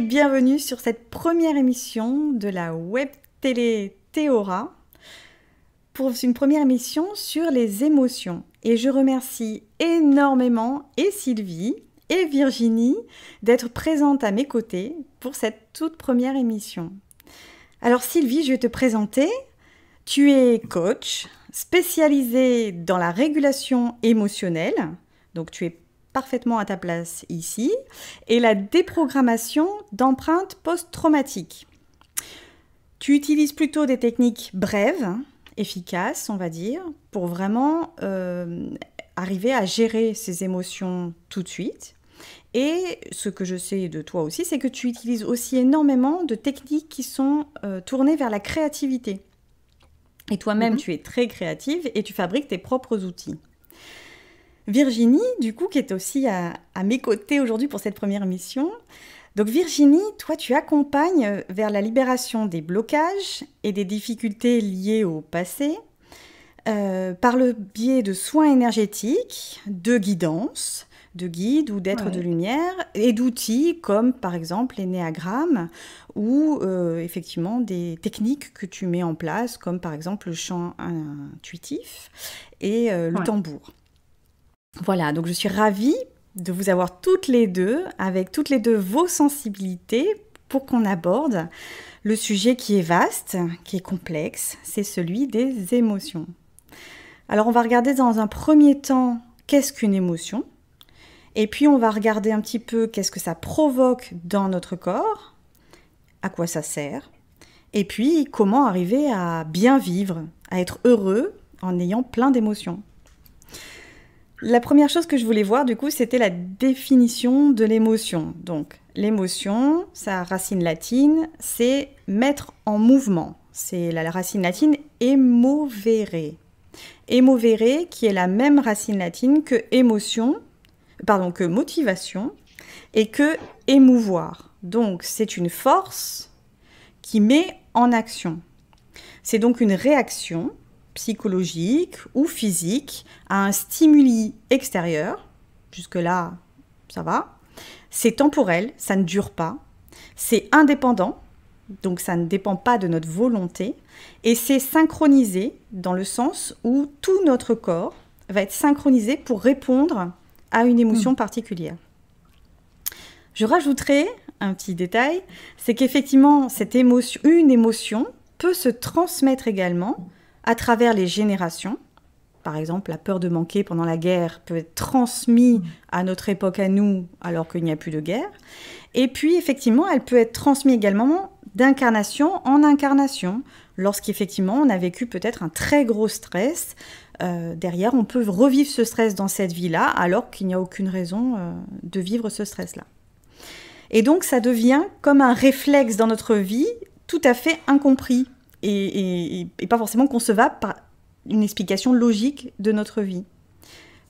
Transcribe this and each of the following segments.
et bienvenue sur cette première émission de la web télé Théora pour une première émission sur les émotions. Et je remercie énormément et Sylvie et Virginie d'être présentes à mes côtés pour cette toute première émission. Alors Sylvie, je vais te présenter. Tu es coach spécialisée dans la régulation émotionnelle, donc tu es parfaitement à ta place ici, et la déprogrammation d'empreintes post-traumatiques. Tu utilises plutôt des techniques brèves, efficaces, on va dire, pour vraiment arriver à gérer ces émotions tout de suite. Et ce que je sais de toi aussi, c'est que tu utilises aussi énormément de techniques qui sont tournées vers la créativité. Et toi-même, tu es très créative et tu fabriques tes propres outils. Virginie, du coup, qui est aussi à mes côtés aujourd'hui pour cette première émission. Donc Virginie, toi, tu accompagnes vers la libération des blocages et des difficultés liées au passé par le biais de soins énergétiques, de guidance, de guides ou d'êtres de lumière et d'outils comme par exemple les néagrammes ou effectivement des techniques que tu mets en place comme par exemple le chant intuitif et le tambour. Voilà, donc je suis ravie de vous avoir toutes les deux, avec toutes les deux vos sensibilités pour qu'on aborde le sujet qui est vaste, qui est complexe, c'est celui des émotions. Alors on va regarder dans un premier temps qu'est-ce qu'une émotion, et puis on va regarder un petit peu qu'est-ce que ça provoque dans notre corps, à quoi ça sert, et puis comment arriver à bien vivre, à être heureux en ayant plein d'émotions. La première chose que je voulais voir, du coup, c'était la définition de l'émotion. Donc, l'émotion, sa racine latine, c'est mettre en mouvement. C'est la racine latine émovere. Émovere, qui est la même racine latine que que motivation et que émouvoir. Donc, c'est une force qui met en action. C'est donc une réaction psychologique ou physique à un stimuli extérieur. Jusque-là, ça va. C'est temporel, ça ne dure pas. C'est indépendant, donc ça ne dépend pas de notre volonté. Et c'est synchronisé dans le sens où tout notre corps va être synchronisé pour répondre à une émotion particulière. Je rajouterai un petit détail, c'est qu'effectivement, une émotion peut se transmettre également à travers les générations. Par exemple, la peur de manquer pendant la guerre peut être transmise à notre époque à nous, alors qu'il n'y a plus de guerre. Et puis, effectivement, elle peut être transmise également d'incarnation en incarnation. Lorsqu'effectivement, on a vécu peut-être un très gros stress, derrière, on peut revivre ce stress dans cette vie-là, alors qu'il n'y a aucune raison de vivre ce stress-là. Et donc, ça devient comme un réflexe dans notre vie, tout à fait incompris. Et pas forcément concevable par une explication logique de notre vie.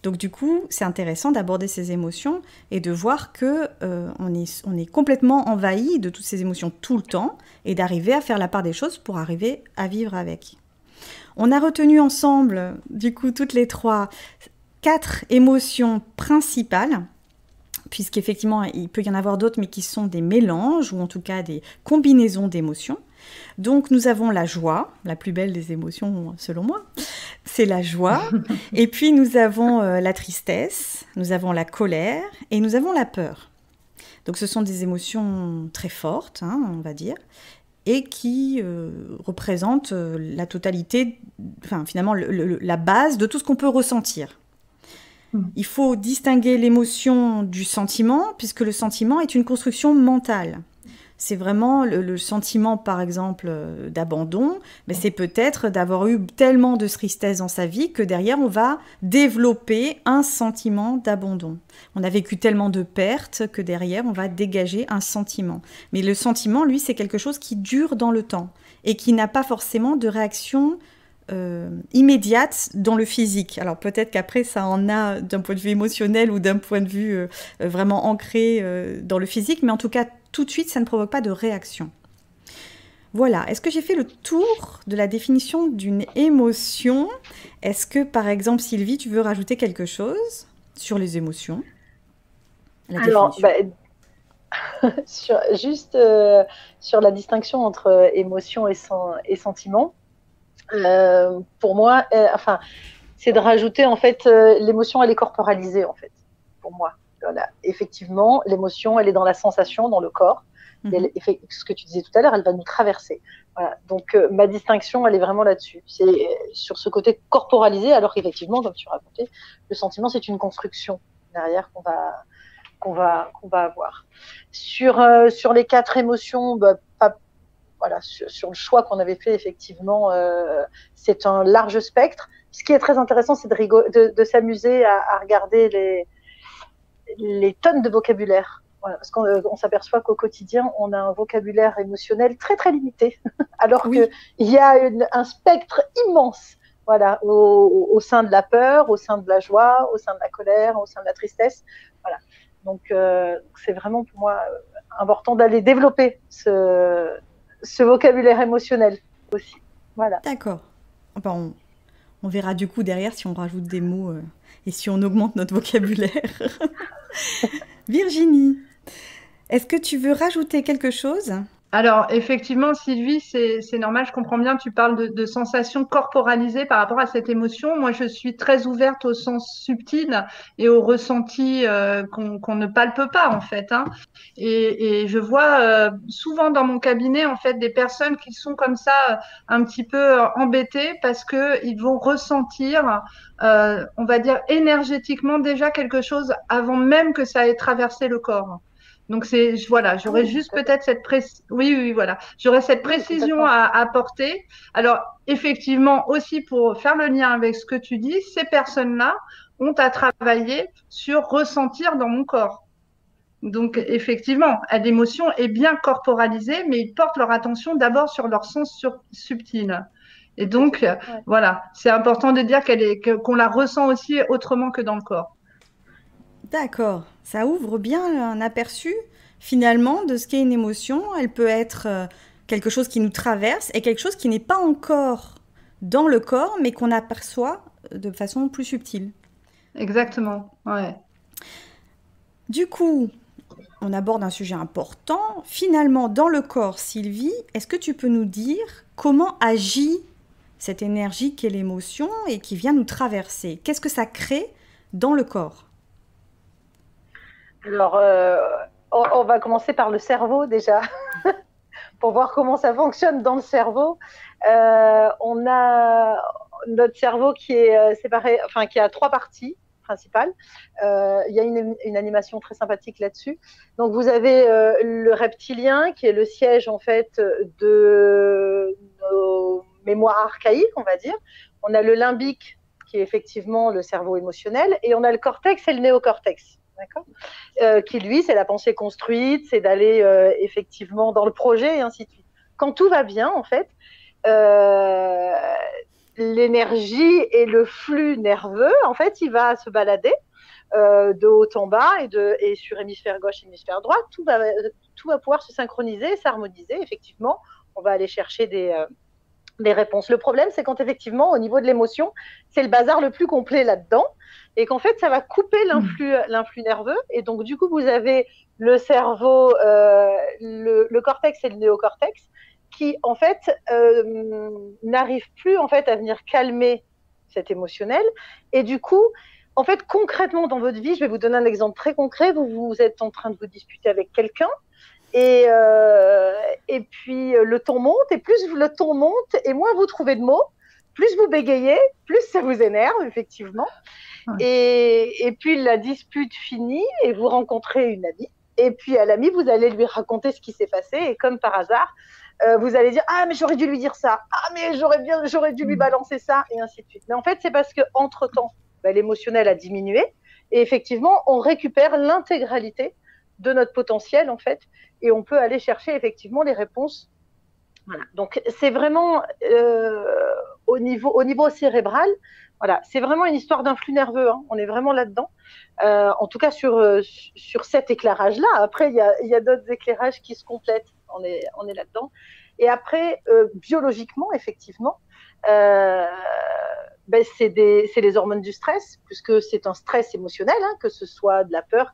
Donc du coup, c'est intéressant d'aborder ces émotions et de voir qu'on est complètement envahi de toutes ces émotions tout le temps et d'arriver à faire la part des choses pour arriver à vivre avec. On a retenu ensemble, du coup, toutes les trois, 4 émotions principales, puisqu'effectivement, il peut y en avoir d'autres, mais qui sont des mélanges ou en tout cas des combinaisons d'émotions. Donc nous avons la joie, la plus belle des émotions selon moi, c'est la joie. Et puis nous avons la tristesse, nous avons la colère et nous avons la peur. Donc ce sont des émotions très fortes, on va dire, et qui représentent la totalité, enfin finalement la base de tout ce qu'on peut ressentir. Il faut distinguer l'émotion du sentiment, puisque le sentiment est une construction mentale. C'est vraiment le sentiment, par exemple, d'abandon, mais c'est peut-être d'avoir eu tellement de tristesse dans sa vie que derrière, on va développer un sentiment d'abandon. On a vécu tellement de pertes que derrière, on va dégager un sentiment. Mais le sentiment, lui, c'est quelque chose qui dure dans le temps et qui n'a pas forcément de réaction immédiate dans le physique. Alors peut-être qu'après ça en a d'un point de vue émotionnel ou d'un point de vue vraiment ancré dans le physique, mais en tout cas tout de suite ça ne provoque pas de réaction. Voilà, est-ce que j'ai fait le tour de la définition d'une émotion? Est-ce que par exemple Sylvie, tu veux rajouter quelque chose sur les émotions? Alors, Juste sur la distinction entre émotion et sentiment, pour moi, enfin, c'est de rajouter en fait l'émotion, elle est corporalisée en fait, pour moi. Voilà. Effectivement, l'émotion, elle est dans la sensation, dans le corps. Et ce que tu disais tout à l'heure, elle va nous traverser. Voilà. Donc ma distinction, elle est vraiment là-dessus. C'est sur ce côté corporalisé, alors qu'effectivement, comme tu racontais, le sentiment, c'est une construction derrière qu'on va avoir. Sur les 4 émotions, bah, pas, voilà, sur le choix qu'on avait fait, effectivement, c'est un large spectre. Ce qui est très intéressant, c'est de s'amuser à regarder les tonnes de vocabulaire. Voilà, parce qu'on s'aperçoit qu'au quotidien, on a un vocabulaire émotionnel très très limité, alors qu'il Oui, y a un spectre immense, voilà, au sein de la peur, au sein de la joie, au sein de la colère, au sein de la tristesse. Voilà. Donc c'est vraiment pour moi important d'aller développer ce vocabulaire émotionnel aussi. Voilà. d'accord. Enfin, on verra du coup derrière si on rajoute des mots et si on augmente notre vocabulaire. Virginie, est-ce que tu veux rajouter quelque chose? Alors, effectivement, Sylvie, c'est normal, je comprends bien, tu parles de sensations corporalisées par rapport à cette émotion. Moi, je suis très ouverte au sens subtil et au ressenti qu'on ne palpe pas, en fait, hein. Et je vois souvent dans mon cabinet, en fait, des personnes qui sont comme ça, un petit peu embêtées parce que ils vont ressentir, on va dire, énergétiquement déjà quelque chose avant même que ça ait traversé le corps. Donc voilà, Ah j'aurais oui, juste tout à fait. peut-être oui, oui, voilà, j'aurais cette Oui, précision complètement. à apporter. Alors effectivement aussi pour faire le lien avec ce que tu dis, ces personnes-là ont à travailler sur ressentir dans mon corps. Donc effectivement, l'émotion est bien corporalisée, mais ils portent leur attention d'abord sur leur sens subtil. Et donc Ouais. voilà, c'est important de dire qu'on la ressent aussi autrement que dans le corps. D'accord, ça ouvre bien un aperçu finalement de ce qu'est une émotion. Elle peut être quelque chose qui nous traverse et quelque chose qui n'est pas encore dans le corps mais qu'on aperçoit de façon plus subtile. Exactement. Ouais. Du coup, on aborde un sujet important. Finalement, dans le corps, Sylvie, est-ce que tu peux nous dire comment agit cette énergie qu'est l'émotion et qui vient nous traverser? Qu'est-ce que ça crée dans le corps? Alors, on va commencer par le cerveau déjà, pour voir comment ça fonctionne dans le cerveau. On a notre cerveau qui est séparé, enfin qui a 3 parties principales. Il y a une animation très sympathique là-dessus. Donc vous avez le reptilien qui est le siège en fait de nos mémoires archaïques, on va dire. On a le limbique qui est effectivement le cerveau émotionnel, et on a le cortex et le néocortex. D'accord, qui lui, c'est la pensée construite, c'est d'aller effectivement dans le projet et ainsi de suite. Quand tout va bien, en fait, euh, l'énergie et le flux nerveux, en fait, il va se balader de haut en bas et sur hémisphère gauche, hémisphère droit. Tout va pouvoir se synchroniser, s'harmoniser. Effectivement, on va aller chercher des réponses. Le problème, c'est quand effectivement, au niveau de l'émotion, c'est le bazar le plus complet là-dedans, et qu'en fait, ça va couper l'influx nerveux. Et donc, du coup, vous avez le cerveau, le cortex et le néocortex, qui en fait n'arrivent plus en fait à venir calmer cet émotionnel. Et du coup, en fait, concrètement dans votre vie, je vais vous donner un exemple très concret. Vous êtes en train de vous disputer avec quelqu'un, et puis le ton monte, et plus le ton monte, et moins vous trouvez de mots, plus vous bégayez, plus ça vous énerve, effectivement. Ouais. Et puis la dispute finit, et vous rencontrez une amie. Et puis à l'amie, vous allez lui raconter ce qui s'est passé, et comme par hasard, vous allez dire ah mais j'aurais dû lui dire ça, ah mais j'aurais dû lui balancer ça, et ainsi de suite. Mais en fait, c'est parce que entre temps, l'émotionnel a diminué, et effectivement, on récupère l'intégralité de notre potentiel en fait, et on peut aller chercher effectivement les réponses. Voilà. Donc c'est vraiment au niveau cérébral, voilà, c'est vraiment une histoire d'influx nerveux, hein. On est vraiment là-dedans. En tout cas sur cet éclairage-là. Après, il y a d'autres éclairages qui se complètent. On est là-dedans. Et après, biologiquement, effectivement, euh, c'est les hormones du stress, puisque c'est un stress émotionnel, hein, que ce soit de la peur,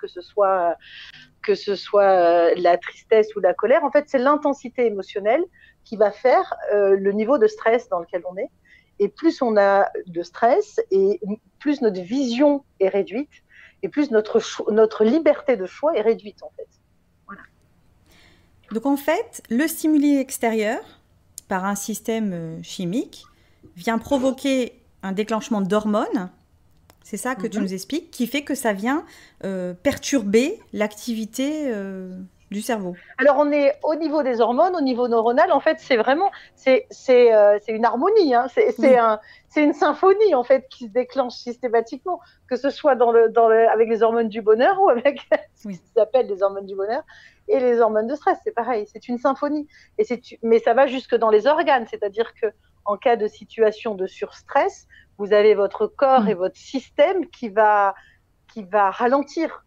que ce soit la tristesse ou la colère, en fait, c'est l'intensité émotionnelle qui va faire le niveau de stress dans lequel on est. Et plus on a de stress, et plus notre vision est réduite, et plus notre liberté de choix est réduite, en fait. Voilà. Donc en fait, le stimuli extérieur, par un système chimique, vient provoquer un déclenchement d'hormones, c'est ça que tu nous expliques, qui fait que ça vient perturber l'activité du cerveau. Alors on est au niveau des hormones, au niveau neuronal, en fait c'est vraiment c'est une harmonie, hein. C'est une symphonie en fait qui se déclenche systématiquement, que ce soit avec les hormones du bonheur ou avec ce qui s'appelle les hormones du bonheur et les hormones de stress, c'est pareil, c'est une symphonie. Mais ça va jusque dans les organes, c'est-à-dire que en cas de situation de surstress, vous avez votre corps et votre système qui va ralentir.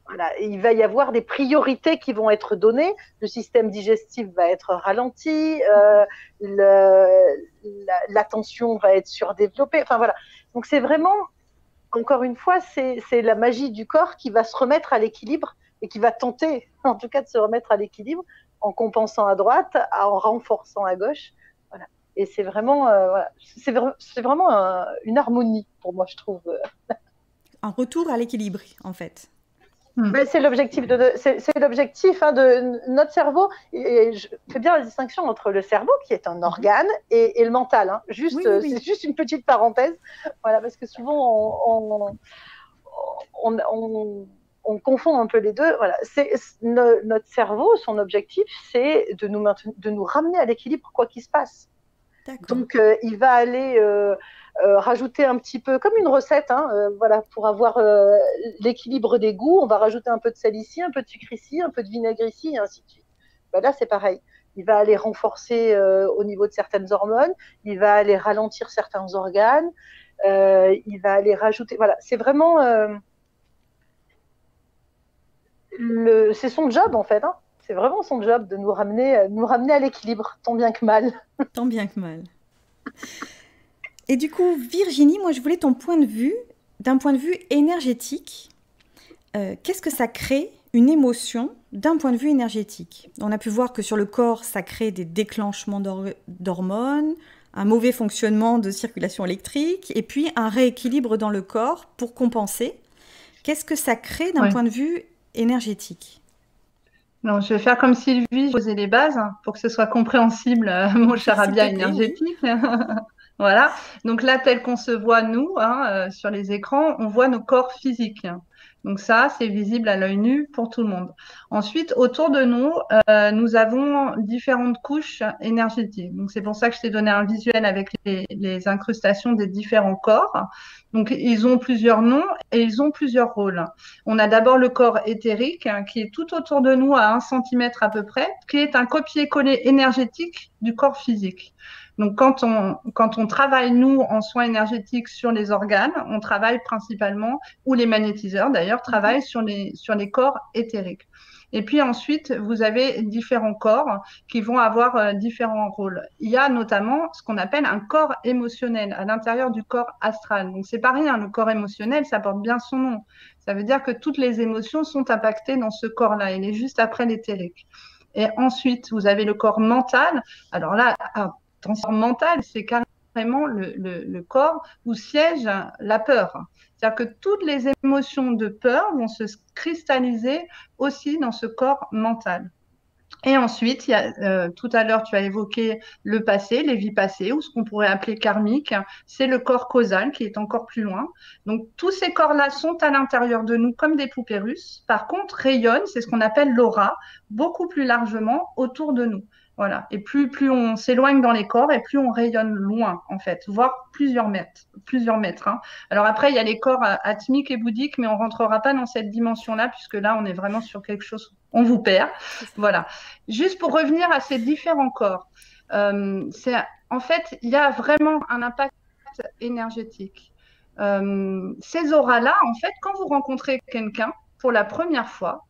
Voilà, il va y avoir des priorités qui vont être données. Le système digestif va être ralenti, l'attention va être surdéveloppée. Enfin voilà. Donc c'est vraiment, encore une fois, c'est la magie du corps qui va se remettre à l'équilibre et qui va tenter, en tout cas, de se remettre à l'équilibre en compensant à droite, en renforçant à gauche. Voilà. Et c'est vraiment, voilà. C'est vraiment une harmonie pour moi, je trouve. Un retour à l'équilibre, en fait. Ben, c'est l'objectif de notre cerveau. Et je fais bien la distinction entre le cerveau, qui est un organe, et le mental. Hein. C'est juste une petite parenthèse. Voilà, parce que souvent, on confond un peu les deux. Voilà. Notre cerveau, son objectif, c'est de nous ramener à l'équilibre, quoi qu'il se passe. Donc, il va aller rajouter un petit peu, comme une recette, hein, voilà, pour avoir l'équilibre des goûts, on va rajouter un peu de sel ici, un peu de sucre ici, un peu de vinaigre ici, et ainsi de suite. Ben là, c'est pareil. Il va aller renforcer au niveau de certaines hormones, il va aller ralentir certains organes, il va aller rajouter... Voilà, c'est vraiment... c'est son job, en fait, hein. C'est vraiment son job de nous ramener à l'équilibre, tant bien que mal. Tant bien que mal. Et du coup, Virginie, moi je voulais ton point de vue, d'un point de vue énergétique. Qu'est-ce que ça crée une émotion d'un point de vue énergétique? On a pu voir que sur le corps, ça crée des déclenchements d'hormones, un mauvais fonctionnement de circulation électrique, et puis un rééquilibre dans le corps pour compenser. Qu'est-ce que ça crée d'un point de vue énergétique? Non, je vais faire comme Sylvie, poser les bases pour que ce soit compréhensible, mon charabia énergétique. Voilà. Donc là, tel qu'on se voit, nous, hein, sur les écrans, on voit nos corps physiques. Donc ça, c'est visible à l'œil nu pour tout le monde. Ensuite, autour de nous, nous avons différentes couches énergétiques. Donc c'est pour ça que je t'ai donné un visuel avec les incrustations des différents corps. Donc ils ont plusieurs noms et ils ont plusieurs rôles. On a d'abord le corps éthérique qui est tout autour de nous à 1 centimètre à peu près, qui est un copier-coller énergétique du corps physique. Donc, quand on travaille, nous, en soins énergétiques sur les organes, on travaille principalement, ou les magnétiseurs d'ailleurs, travaillent sur les corps éthériques. Et puis ensuite, vous avez différents corps qui vont avoir différents rôles. Il y a notamment ce qu'on appelle un corps émotionnel à l'intérieur du corps astral. Donc, c'est pas rien, le corps émotionnel, ça porte bien son nom. Ça veut dire que toutes les émotions sont impactées dans ce corps-là. Il est juste après l'éthérique. Et ensuite, vous avez le corps mental. Alors là, attention, mental, c'est carrément le corps où siège la peur. C'est-à-dire que toutes les émotions de peur vont se cristalliser aussi dans ce corps mental. Et ensuite, il y a, tout à l'heure, tu as évoqué le passé, les vies passées, ou ce qu'on pourrait appeler karmique. C'est le corps causal qui est encore plus loin. Donc, tous ces corps-là sont à l'intérieur de nous comme des poupées russes. Par contre, rayonnent, c'est ce qu'on appelle l'aura, beaucoup plus largement autour de nous. Voilà. Et plus on s'éloigne dans les corps et plus on rayonne loin, en fait, voire plusieurs mètres. Hein. Alors après, il y a les corps atmiques et bouddhiques, mais on rentrera pas dans cette dimension-là, puisque là, on est vraiment sur quelque chose, on vous perd. Voilà. Juste pour revenir à ces différents corps, en fait, il y a vraiment un impact énergétique. Ces auras-là, en fait, quand vous rencontrez quelqu'un pour la première fois,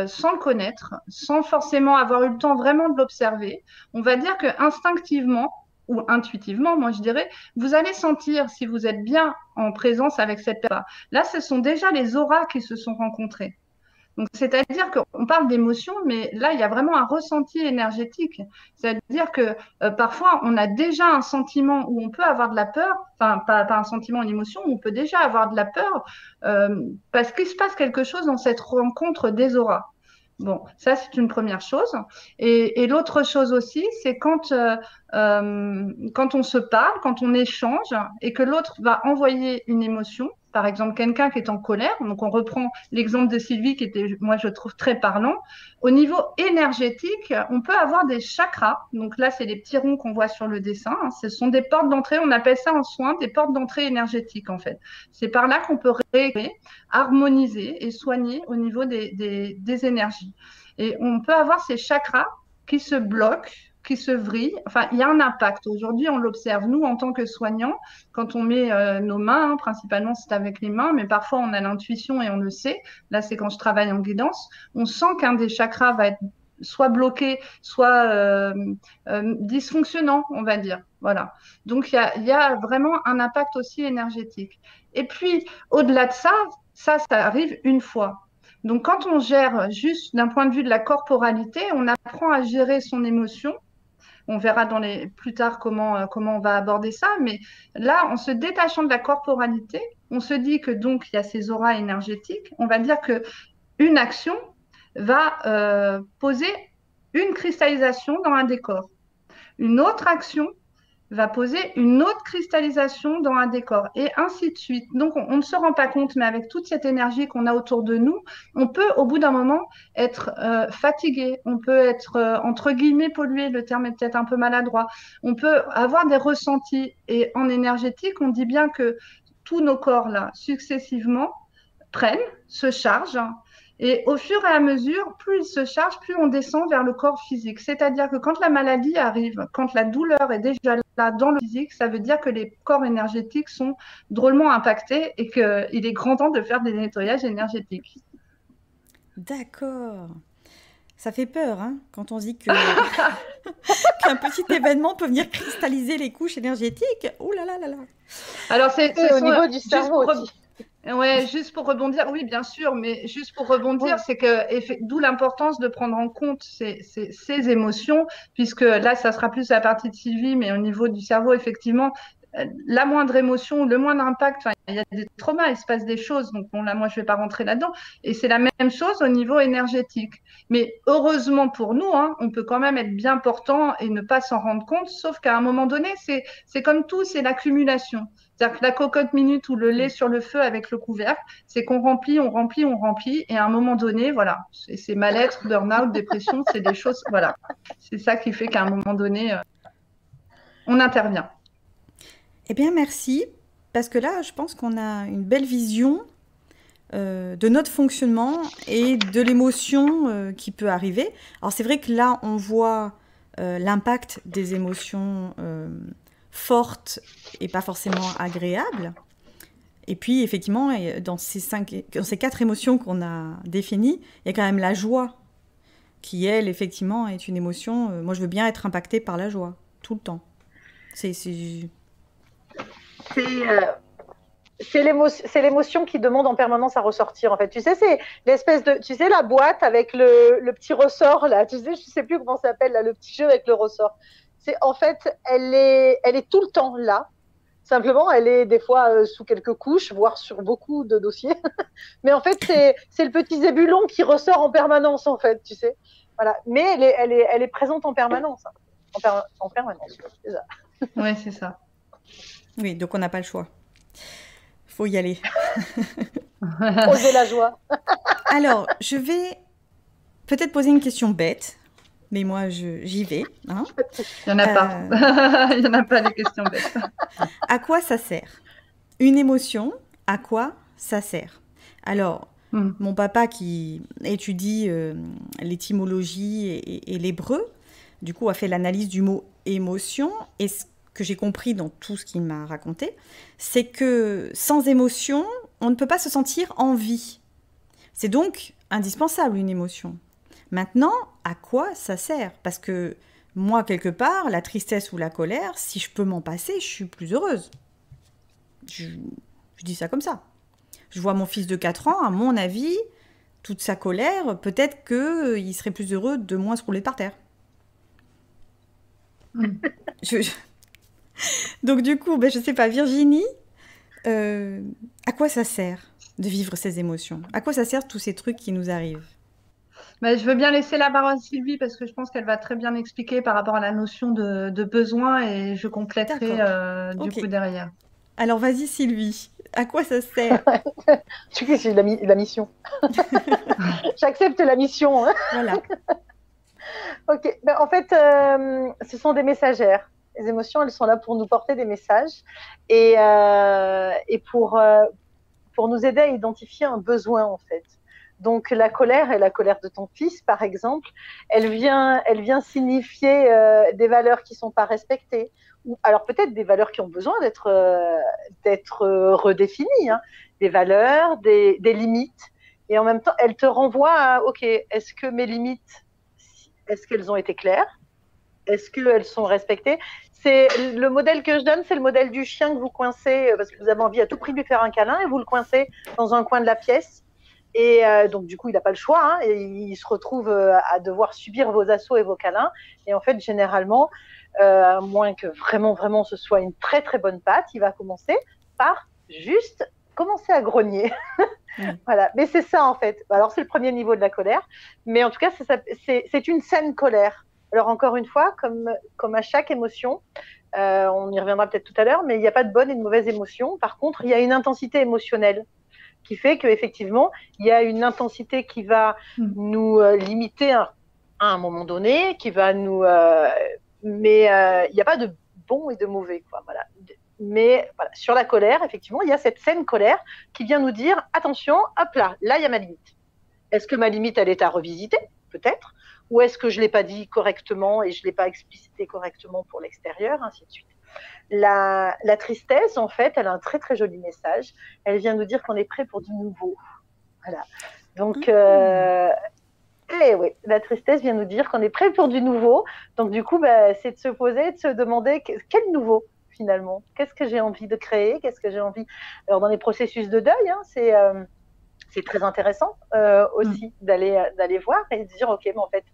sans le connaître, sans forcément avoir eu le temps vraiment de l'observer, on va dire que instinctivement ou intuitivement, moi je dirais, vous allez sentir si vous êtes bien en présence avec cette personne. Là, ce sont déjà les auras qui se sont rencontrées. Donc, c'est-à-dire qu'on parle d'émotion, mais là, il y a vraiment un ressenti énergétique. C'est-à-dire que parfois, on a déjà un sentiment où on peut avoir de la peur, enfin, pas un sentiment, une émotion, où on peut déjà avoir de la peur parce qu'il se passe quelque chose dans cette rencontre des auras. Bon, ça, c'est une première chose. Et l'autre chose aussi, c'est quand on se parle, quand on échange et que l'autre va envoyer une émotion, par exemple quelqu'un qui est en colère, donc on reprend l'exemple de Sylvie qui était, moi je trouve très parlant, au niveau énergétique, on peut avoir des chakras, donc là c'est les petits ronds qu'on voit sur le dessin, hein. Ce sont des portes d'entrée, on appelle ça en soin des portes d'entrée énergétiques en fait. C'est par là qu'on peut régler, harmoniser et soigner au niveau des énergies. Et on peut avoir ces chakras qui se bloquent, qui se vrillent. Enfin, il y a un impact. Aujourd'hui, on l'observe, nous, en tant que soignants, quand on met nos mains, hein, principalement c'est avec les mains, mais parfois on a l'intuition et on le sait. Là, c'est quand je travaille en guidance. On sent qu'un des chakras va être soit bloqué, soit dysfonctionnant, on va dire. Voilà. Donc, il y a vraiment un impact aussi énergétique. Et puis, au-delà de ça, ça arrive une fois. Donc, quand on gère juste d'un point de vue de la corporalité, on apprend à gérer son émotion. On verra plus tard comment on va aborder ça. Mais là, en se détachant de la corporalité, on se dit que donc il y a ces auras énergétiques. On va dire que une action va poser une cristallisation dans un décor. Une autre action va poser une autre cristallisation dans un décor, et ainsi de suite. Donc, on ne se rend pas compte, mais avec toute cette énergie qu'on a autour de nous, on peut, au bout d'un moment, être fatigué, on peut être, entre guillemets, pollué, le terme est peut-être un peu maladroit, on peut avoir des ressentis, et en énergétique, on dit bien que tous nos corps, là, successivement, prennent, se chargent, et au fur et à mesure, plus il se charge, plus on descend vers le corps physique. C'est-à-dire que quand la maladie arrive, quand la douleur est déjà là dans le physique, ça veut dire que les corps énergétiques sont drôlement impactés et qu'il est grand temps de faire des nettoyages énergétiques. D'accord. Ça fait peur, hein, quand on dit que qu'un petit événement peut venir cristalliser les couches énergétiques. Ouh là là là là. Alors, c'est au niveau du cerveau aussi. Ouais, juste pour rebondir, oui, bien sûr, mais juste pour rebondir, c'est que d'où l'importance de prendre en compte ces émotions, puisque là, ça sera plus la partie de Sylvie, mais au niveau du cerveau, effectivement, la moindre émotion, le moindre impact, enfin, il y a des traumas, il se passe des choses, donc bon, là, moi, je vais pas rentrer là-dedans, et c'est la même chose au niveau énergétique. Mais heureusement pour nous, hein, on peut quand même être bien portant et ne pas s'en rendre compte, sauf qu'à un moment donné, c'est comme tout, c'est l'accumulation. C'est-à-dire que la cocotte minute ou le lait sur le feu avec le couvercle, c'est qu'on remplit, on remplit, on remplit, et à un moment donné, voilà, c'est mal-être, burn-out, dépression, c'est des choses, voilà. C'est ça qui fait qu'à un moment donné, on intervient. Eh bien, merci, parce que là, je pense qu'on a une belle vision de notre fonctionnement et de l'émotion qui peut arriver. Alors, c'est vrai que là, on voit l'impact des émotions fortes et pas forcément agréables. Et puis, effectivement, dans ces 4 émotions qu'on a définies, il y a quand même la joie, qui, elle, effectivement, est une émotion. Moi, je veux bien être impactée par la joie, tout le temps. C'est l'émotion qui demande en permanence à ressortir, en fait. Tu sais, c'est l'espèce de... Tu sais, la boîte avec le petit ressort, là. Tu sais, je sais plus comment ça s'appelle, là, le petit jeu avec le ressort. En fait, elle est tout le temps là. Simplement, elle est des fois sous quelques couches, voire sur beaucoup de dossiers. Mais en fait, c'est le petit zébulon qui ressort en permanence, en fait, tu sais. Voilà. Mais elle est présente en permanence. En permanence, c'est ça. Oui, c'est ça. Oui, donc on n'a pas le choix. Faut y aller. Oser la joie. Alors, je vais peut-être poser une question bête, mais moi, j'y vais. Hein. Il n'y en a pas. Il n'y en a pas des questions bêtes. À quoi ça sert? Une émotion, à quoi ça sert? Alors, mon papa qui étudie l'étymologie et l'hébreu, du coup, a fait l'analyse du mot émotion, et ce que j'ai compris dans tout ce qu'il m'a raconté, c'est que sans émotion, on ne peut pas se sentir en vie. C'est donc indispensable, une émotion. Maintenant, à quoi ça sert? Parce que moi, quelque part, la tristesse ou la colère, si je peux m'en passer, je suis plus heureuse. Je dis ça comme ça. Je vois mon fils de 4 ans, à mon avis, toute sa colère, peut-être qu'il serait plus heureux de moins se rouler par terre. Je- Donc du coup, je sais pas, Virginie, à quoi ça sert de vivre ces émotions? À quoi ça sert tous ces trucs qui nous arrivent? Je veux bien laisser la parole à Sylvie parce que je pense qu'elle va très bien expliquer par rapport à la notion de besoin et je compléterai D'accord, du ok. coup derrière. Alors vas-y Sylvie, à quoi ça sert? Tu sais, c'est la mission. J'accepte la mission, hein. Voilà. Ok. En fait, ce sont des messagères. Les émotions, elles sont là pour nous porter des messages et pour nous aider à identifier un besoin, en fait. Donc, la colère et la colère de ton fils, par exemple, elle vient signifier des valeurs qui ne sont pas respectées. Ou alors peut-être des valeurs qui ont besoin d'être redéfinies, hein. Des valeurs, des limites. Et en même temps, elle te renvoie à, OK, est-ce que mes limites, est-ce qu'elles ont été claires? Est-ce qu'elles sont respectées? C'est le modèle que je donne, c'est le modèle du chien que vous coincez parce que vous avez envie à tout prix de lui faire un câlin et vous le coincez dans un coin de la pièce. Et donc, du coup, il n'a pas le choix, hein, et il se retrouve à devoir subir vos assauts et vos câlins. Et en fait, généralement, à moins que vraiment, vraiment ce soit une très, très bonne patte, il va commencer par juste commencer à grogner. Oui. Voilà. Mais c'est ça, en fait. Alors, c'est le premier niveau de la colère. Mais en tout cas, c'est une saine colère. Alors, encore une fois, comme à chaque émotion, on y reviendra peut-être tout à l'heure, mais il n'y a pas de bonne et de mauvaise émotion. Par contre, il y a une intensité émotionnelle qui fait qu'effectivement, il y a une intensité qui va nous limiter à un moment donné, qui va nous... mais il n'y a pas de bon et de mauvais, quoi. Voilà. Mais voilà, sur la colère, effectivement, il y a cette saine colère qui vient nous dire, attention, hop là, il y a ma limite. Est-ce que ma limite, elle est à revisiter? Peut-être. Ou est-ce que je ne l'ai pas dit correctement et je ne l'ai pas explicité correctement pour l'extérieur, ainsi de suite. La tristesse, en fait, elle a un très très joli message. Elle vient nous dire qu'on est prêt pour du nouveau. Voilà. Donc, oui, la tristesse vient nous dire qu'on est prêt pour du nouveau. Donc, du coup, c'est de se poser, de se demander quel nouveau finalement. Qu'est-ce que j'ai envie de créer? Qu'est-ce que j'ai envie? Alors, dans les processus de deuil, hein, c'est très intéressant aussi d'aller voir et de dire, ok, mais en fait,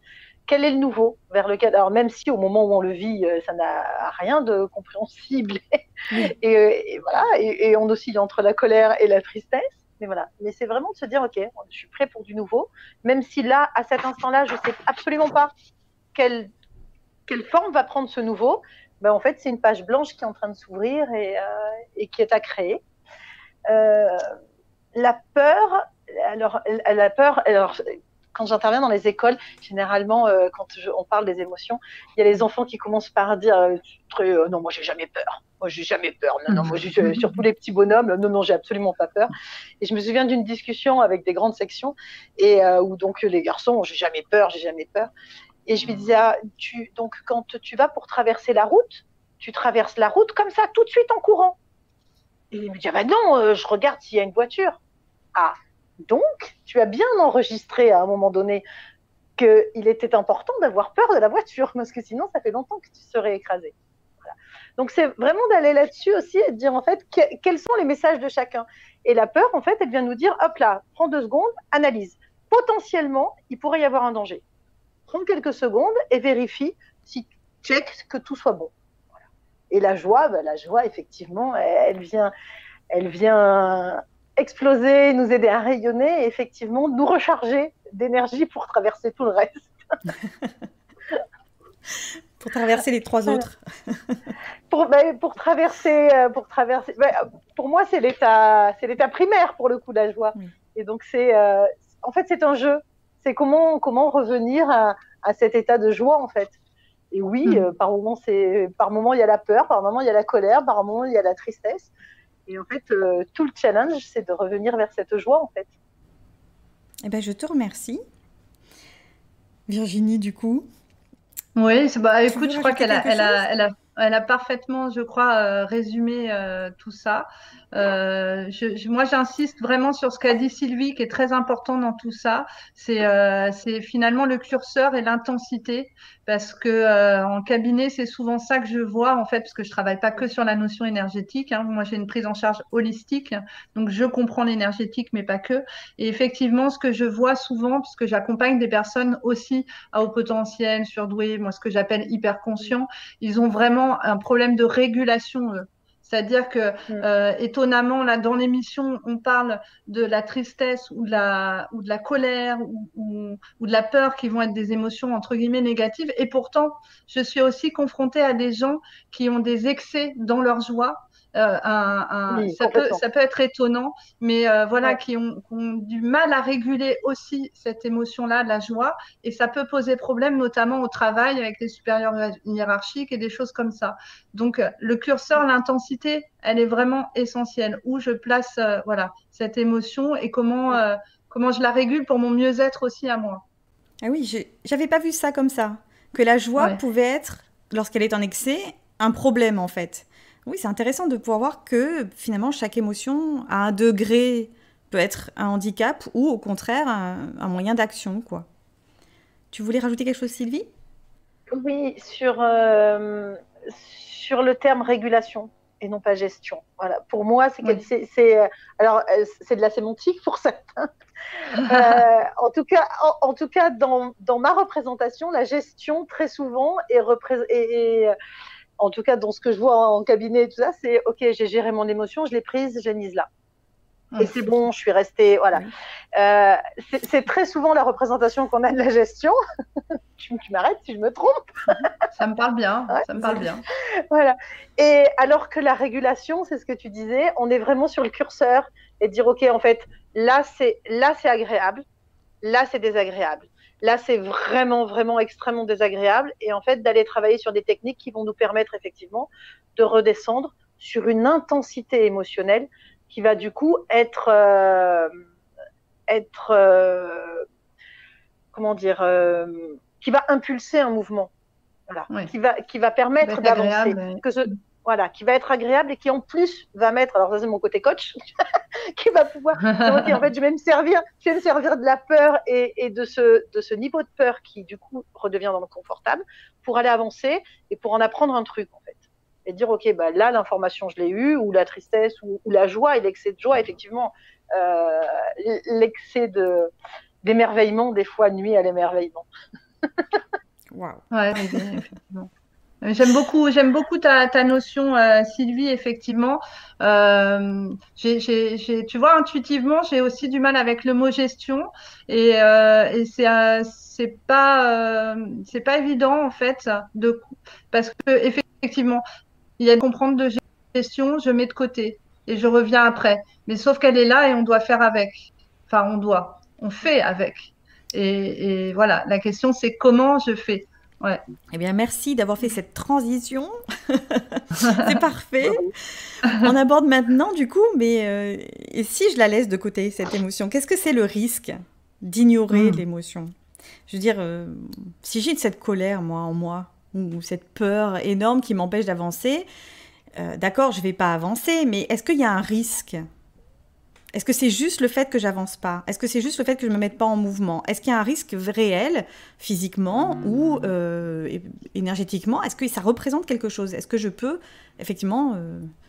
quel est le nouveau vers lequel, alors même si au moment où on le vit, ça n'a rien de compréhensible Oui. et voilà, et on oscille entre la colère et la tristesse, mais voilà, mais c'est vraiment de se dire, ok, je suis prêt pour du nouveau, même si là, à cet instant-là, je sais absolument pas quelle forme va prendre ce nouveau, en fait, c'est une page blanche qui est en train de s'ouvrir et qui est à créer. La peur, alors quand j'interviens dans les écoles, généralement, quand on parle des émotions, il y a les enfants qui commencent par dire non, moi j'ai jamais peur. Moi j'ai jamais peur. Non, moi surtout les petits bonhommes, non, j'ai absolument pas peur. Et je me souviens d'une discussion avec des grandes sections et où donc les garçons, j'ai jamais peur, j'ai jamais peur. Et je lui disais, donc quand tu vas pour traverser la route, tu traverses la route comme ça, tout de suite en courant. Et il me dit, non, je regarde s'il y a une voiture. Ah, donc, tu as bien enregistré à un moment donné qu'il était important d'avoir peur de la voiture, parce que sinon, ça fait longtemps que tu serais écrasé. Voilà. Donc, c'est vraiment d'aller là-dessus aussi et de dire, en fait, quels sont les messages de chacun. Et la peur, en fait, elle vient nous dire, hop là, prends 2 secondes, analyse. Potentiellement, il pourrait y avoir un danger. Prends quelques secondes et vérifie check que tout soit bon. Voilà. Et la joie, effectivement, elle vient exploser, nous aider à rayonner et effectivement nous recharger d'énergie pour traverser tout le reste. Pour traverser les 3 autres. Pour traverser, pour moi c'est l'état primaire pour le coup, la joie. Oui. Et donc en fait c'est un jeu. C'est comment revenir à cet état de joie en fait. Et oui, par moment il y a la peur, par moment il y a la colère, par moment il y a la tristesse. Et en fait, tout le challenge, c'est de revenir vers cette joie, en fait. Eh ben, je te remercie. Virginie, du coup. Oui, écoute, je crois qu'elle a elle a parfaitement, je crois, résumé tout ça. Moi, j'insiste vraiment sur ce qu'a dit Sylvie, qui est très important dans tout ça. C'est finalement le curseur et l'intensité, parce que en cabinet, c'est souvent ça que je vois, en fait, parce que je travaille pas que sur la notion énergétique, hein. Moi, j'ai une prise en charge holistique, donc je comprends l'énergétique, mais pas que. Et effectivement, ce que je vois souvent, parce que j'accompagne des personnes aussi à haut potentiel, surdouées, moi, ce que j'appelle hyper conscients, ils ont vraiment un problème de régulation, eux. C'est-à-dire que, étonnamment, là, dans l'émission, on parle de la tristesse ou de la colère ou de la peur qui vont être des émotions, entre guillemets, négatives. Et pourtant, je suis aussi confrontée à des gens qui ont des excès dans leur joie. Oui, Ça complètement. peut être étonnant, mais voilà, Ouais. qui ont du mal à réguler aussi cette émotion-là, la joie, et ça peut poser problème, notamment au travail avec les supérieurs hiérarchiques et des choses comme ça. Donc, le curseur, l'intensité, elle est vraiment essentielle. Où je place voilà, cette émotion et comment je la régule pour mon mieux-être aussi à moi. Ah oui, j'avais pas vu ça comme ça. Que la joie Ouais. pouvait être, lorsqu'elle est en excès, un problème en fait. Oui, c'est intéressant de pouvoir voir que finalement chaque émotion à un degré peut être un handicap ou au contraire un moyen d'action, quoi. Tu voulais rajouter quelque chose, Sylvie? Oui, sur le terme régulation et non pas gestion. Voilà. Pour moi, Oui. c'est de la sémantique pour certains. En tout cas dans ma représentation, la gestion, très souvent, en tout cas dans ce que je vois en cabinet et tout ça, c'est OK, j'ai géré mon émotion, je l'ai prise, j'ai mise là. Et Oui, c'est bon, je suis restée. Voilà. Oui. C'est très souvent la représentation qu'on a de la gestion. Tu m'arrêtes si je me trompe. ça me parle bien, Ouais. ça me parle bien. Voilà. Et alors que la régulation, c'est ce que tu disais, on est vraiment sur le curseur et dire OK, en fait, là c'est agréable, là c'est désagréable. Là, c'est vraiment, vraiment extrêmement désagréable. Et en fait, d'aller travailler sur des techniques qui vont nous permettre effectivement de redescendre sur une intensité émotionnelle qui va du coup comment dire, qui va impulser un mouvement, voilà, Oui. qui va Ça va permettre être d'avancer, agréable. voilà, qui va être agréable et qui en plus va mettre, alors ça c'est mon côté coach, qui va pouvoir dire ok, en fait je vais me servir de la peur et de ce niveau de peur qui du coup redevient dans le confortable pour aller avancer et pour en apprendre un truc en fait. Et dire ok, bah là l'information je l'ai eue, ou la tristesse, ou la joie et l'excès de joie, effectivement, l'excès d'émerveillement des fois nuit à l'émerveillement. Waouh. Ouais, oui, effectivement. J'aime beaucoup ta notion, Sylvie, effectivement. Tu vois, intuitivement, j'ai aussi du mal avec le mot gestion et c'est pas évident, en fait, parce que, effectivement, il y a une comprendre de gestion, je mets de côté et je reviens après. Mais sauf qu'elle est là et on doit faire avec. Enfin, on fait avec. Et voilà, la question, c'est comment je fais. Ouais. Eh bien, merci d'avoir fait cette transition. C'est parfait. On aborde maintenant, du coup, mais et si je la laisse de côté, cette émotion, qu'est-ce que c'est le risque d'ignorer Hmm. l'émotion? Je veux dire, si j'ai cette colère, moi, en moi, ou cette peur énorme qui m'empêche d'avancer, d'accord, je ne vais pas avancer, mais est-ce qu'il y a un risque? Est-ce que c'est juste le fait que j'avance pas? Est-ce que c'est juste le fait que je ne me mette pas en mouvement? Est-ce qu'il y a un risque réel, physiquement ou énergétiquement? Est-ce que ça représente quelque chose? Est-ce que je peux effectivement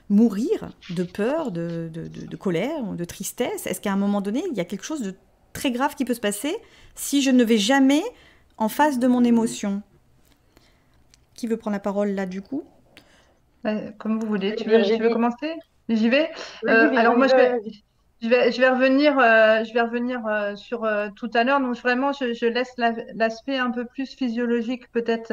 mourir de peur, de colère, de tristesse? Est-ce qu'à un moment donné, il y a quelque chose de très grave qui peut se passer si je ne vais jamais en face de mon émotion? Qui veut prendre la parole là du coup? Comme vous voulez. Tu veux Virginie, commencer? J'y vais. vas-y Alors Virginie, moi, vas-y. je vais revenir sur tout à l'heure. Donc vraiment, je laisse l'aspect un peu plus physiologique peut-être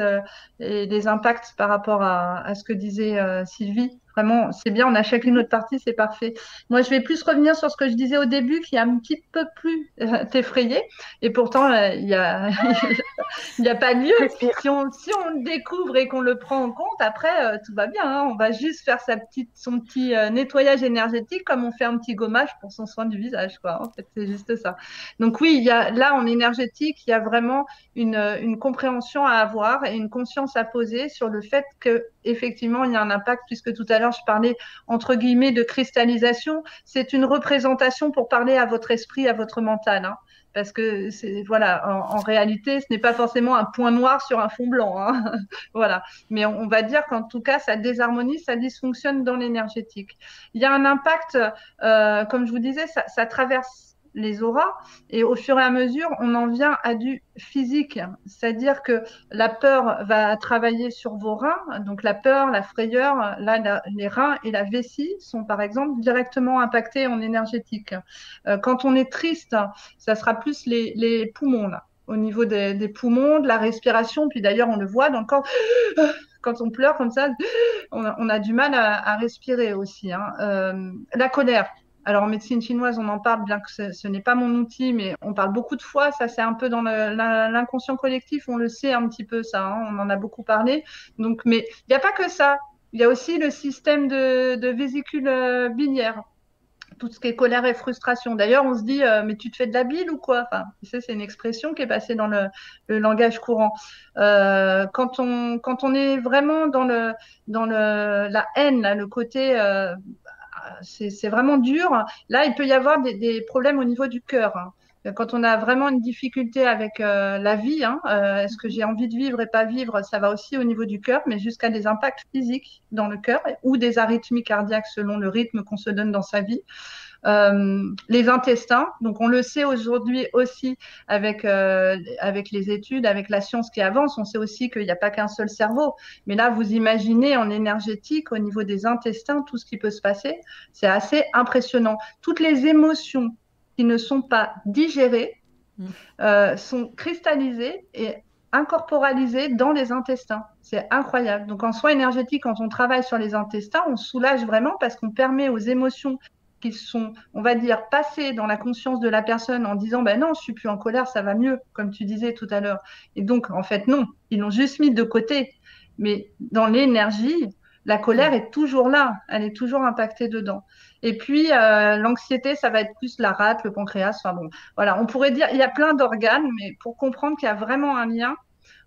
et les impacts par rapport à ce que disait Sylvie. Vraiment, c'est bien, on a chacune notre partie, c'est parfait. Moi, je vais plus revenir sur ce que je disais au début, qui a un petit peu plus t'effrayer. Et pourtant, il y a pas lieu. Respire. Si on le découvre et qu'on le prend en compte, après, tout va bien, hein. On va juste faire son petit nettoyage énergétique comme on fait un petit gommage pour son soin du visage, quoi. En fait, c'est juste ça. Donc oui, là, en énergétique, il y a vraiment une compréhension à avoir et une conscience à poser sur le fait que effectivement, il y a un impact, puisque tout à l'heure, je parlais entre guillemets de cristallisation. C'est une représentation pour parler à votre esprit, à votre mental, hein. Parce que voilà, en réalité, ce n'est pas forcément un point noir sur un fond blanc, hein. Voilà. Mais on va dire qu'en tout cas, ça désharmonise, ça dysfonctionne dans l'énergétique. Il y a un impact, comme je vous disais, ça traverse les auras et au fur et à mesure, on en vient à du physique. C'est-à-dire que la peur va travailler sur vos reins. Donc la peur, la frayeur, là, les reins et la vessie sont par exemple directement impactés en énergétique. Quand on est triste, ça sera plus les poumons, là, au niveau des poumons, de la respiration. Puis d'ailleurs, on le voit dans le corps. Quand on pleure comme ça, on a du mal à respirer aussi, hein. La colère. Alors en médecine chinoise, on en parle, bien que ce n'est pas mon outil, mais on parle beaucoup de fois. Ça, c'est un peu dans l'inconscient collectif, on le sait un petit peu, ça, hein, on en a beaucoup parlé. Donc, mais il n'y a pas que ça. Il y a aussi le système de vésicule biliaire, tout ce qui est colère et frustration. D'ailleurs, on se dit, mais tu te fais de la bile ou quoi? Enfin, tu sais, c'est une expression qui est passée dans le langage courant. Quand on est vraiment la haine, là, le côté, c'est vraiment dur. Là, il peut y avoir des problèmes au niveau du cœur, hein. Quand on a vraiment une difficulté avec la vie, hein, est-ce que j'ai envie de vivre et pas vivre, ça va aussi au niveau du cœur, mais jusqu'à des impacts physiques dans le cœur ou des arythmies cardiaques selon le rythme qu'on se donne dans sa vie. Les intestins, donc on le sait aujourd'hui aussi avec les études, avec la science qui avance, on sait aussi qu'il n'y a pas qu'un seul cerveau. Mais là, vous imaginez en énergétique, au niveau des intestins, tout ce qui peut se passer, c'est assez impressionnant. Toutes les émotions qui ne sont pas digérées sont cristallisées et incorporalisées dans les intestins. C'est incroyable. Donc en soins énergétiques, quand on travaille sur les intestins, on soulage vraiment parce qu'on permet aux émotions qui sont, on va dire, passées dans la conscience de la personne en disant, ben non, je suis plus en colère, ça va mieux, comme tu disais tout à l'heure. Et donc, en fait, non, ils l'ont juste mis de côté. Mais dans l'énergie, la colère est toujours là, elle est toujours impactée dedans. Et puis, l'anxiété, ça va être plus la rate, le pancréas. Enfin bon, voilà, on pourrait dire, il y a plein d'organes, mais pour comprendre qu'il y a vraiment un lien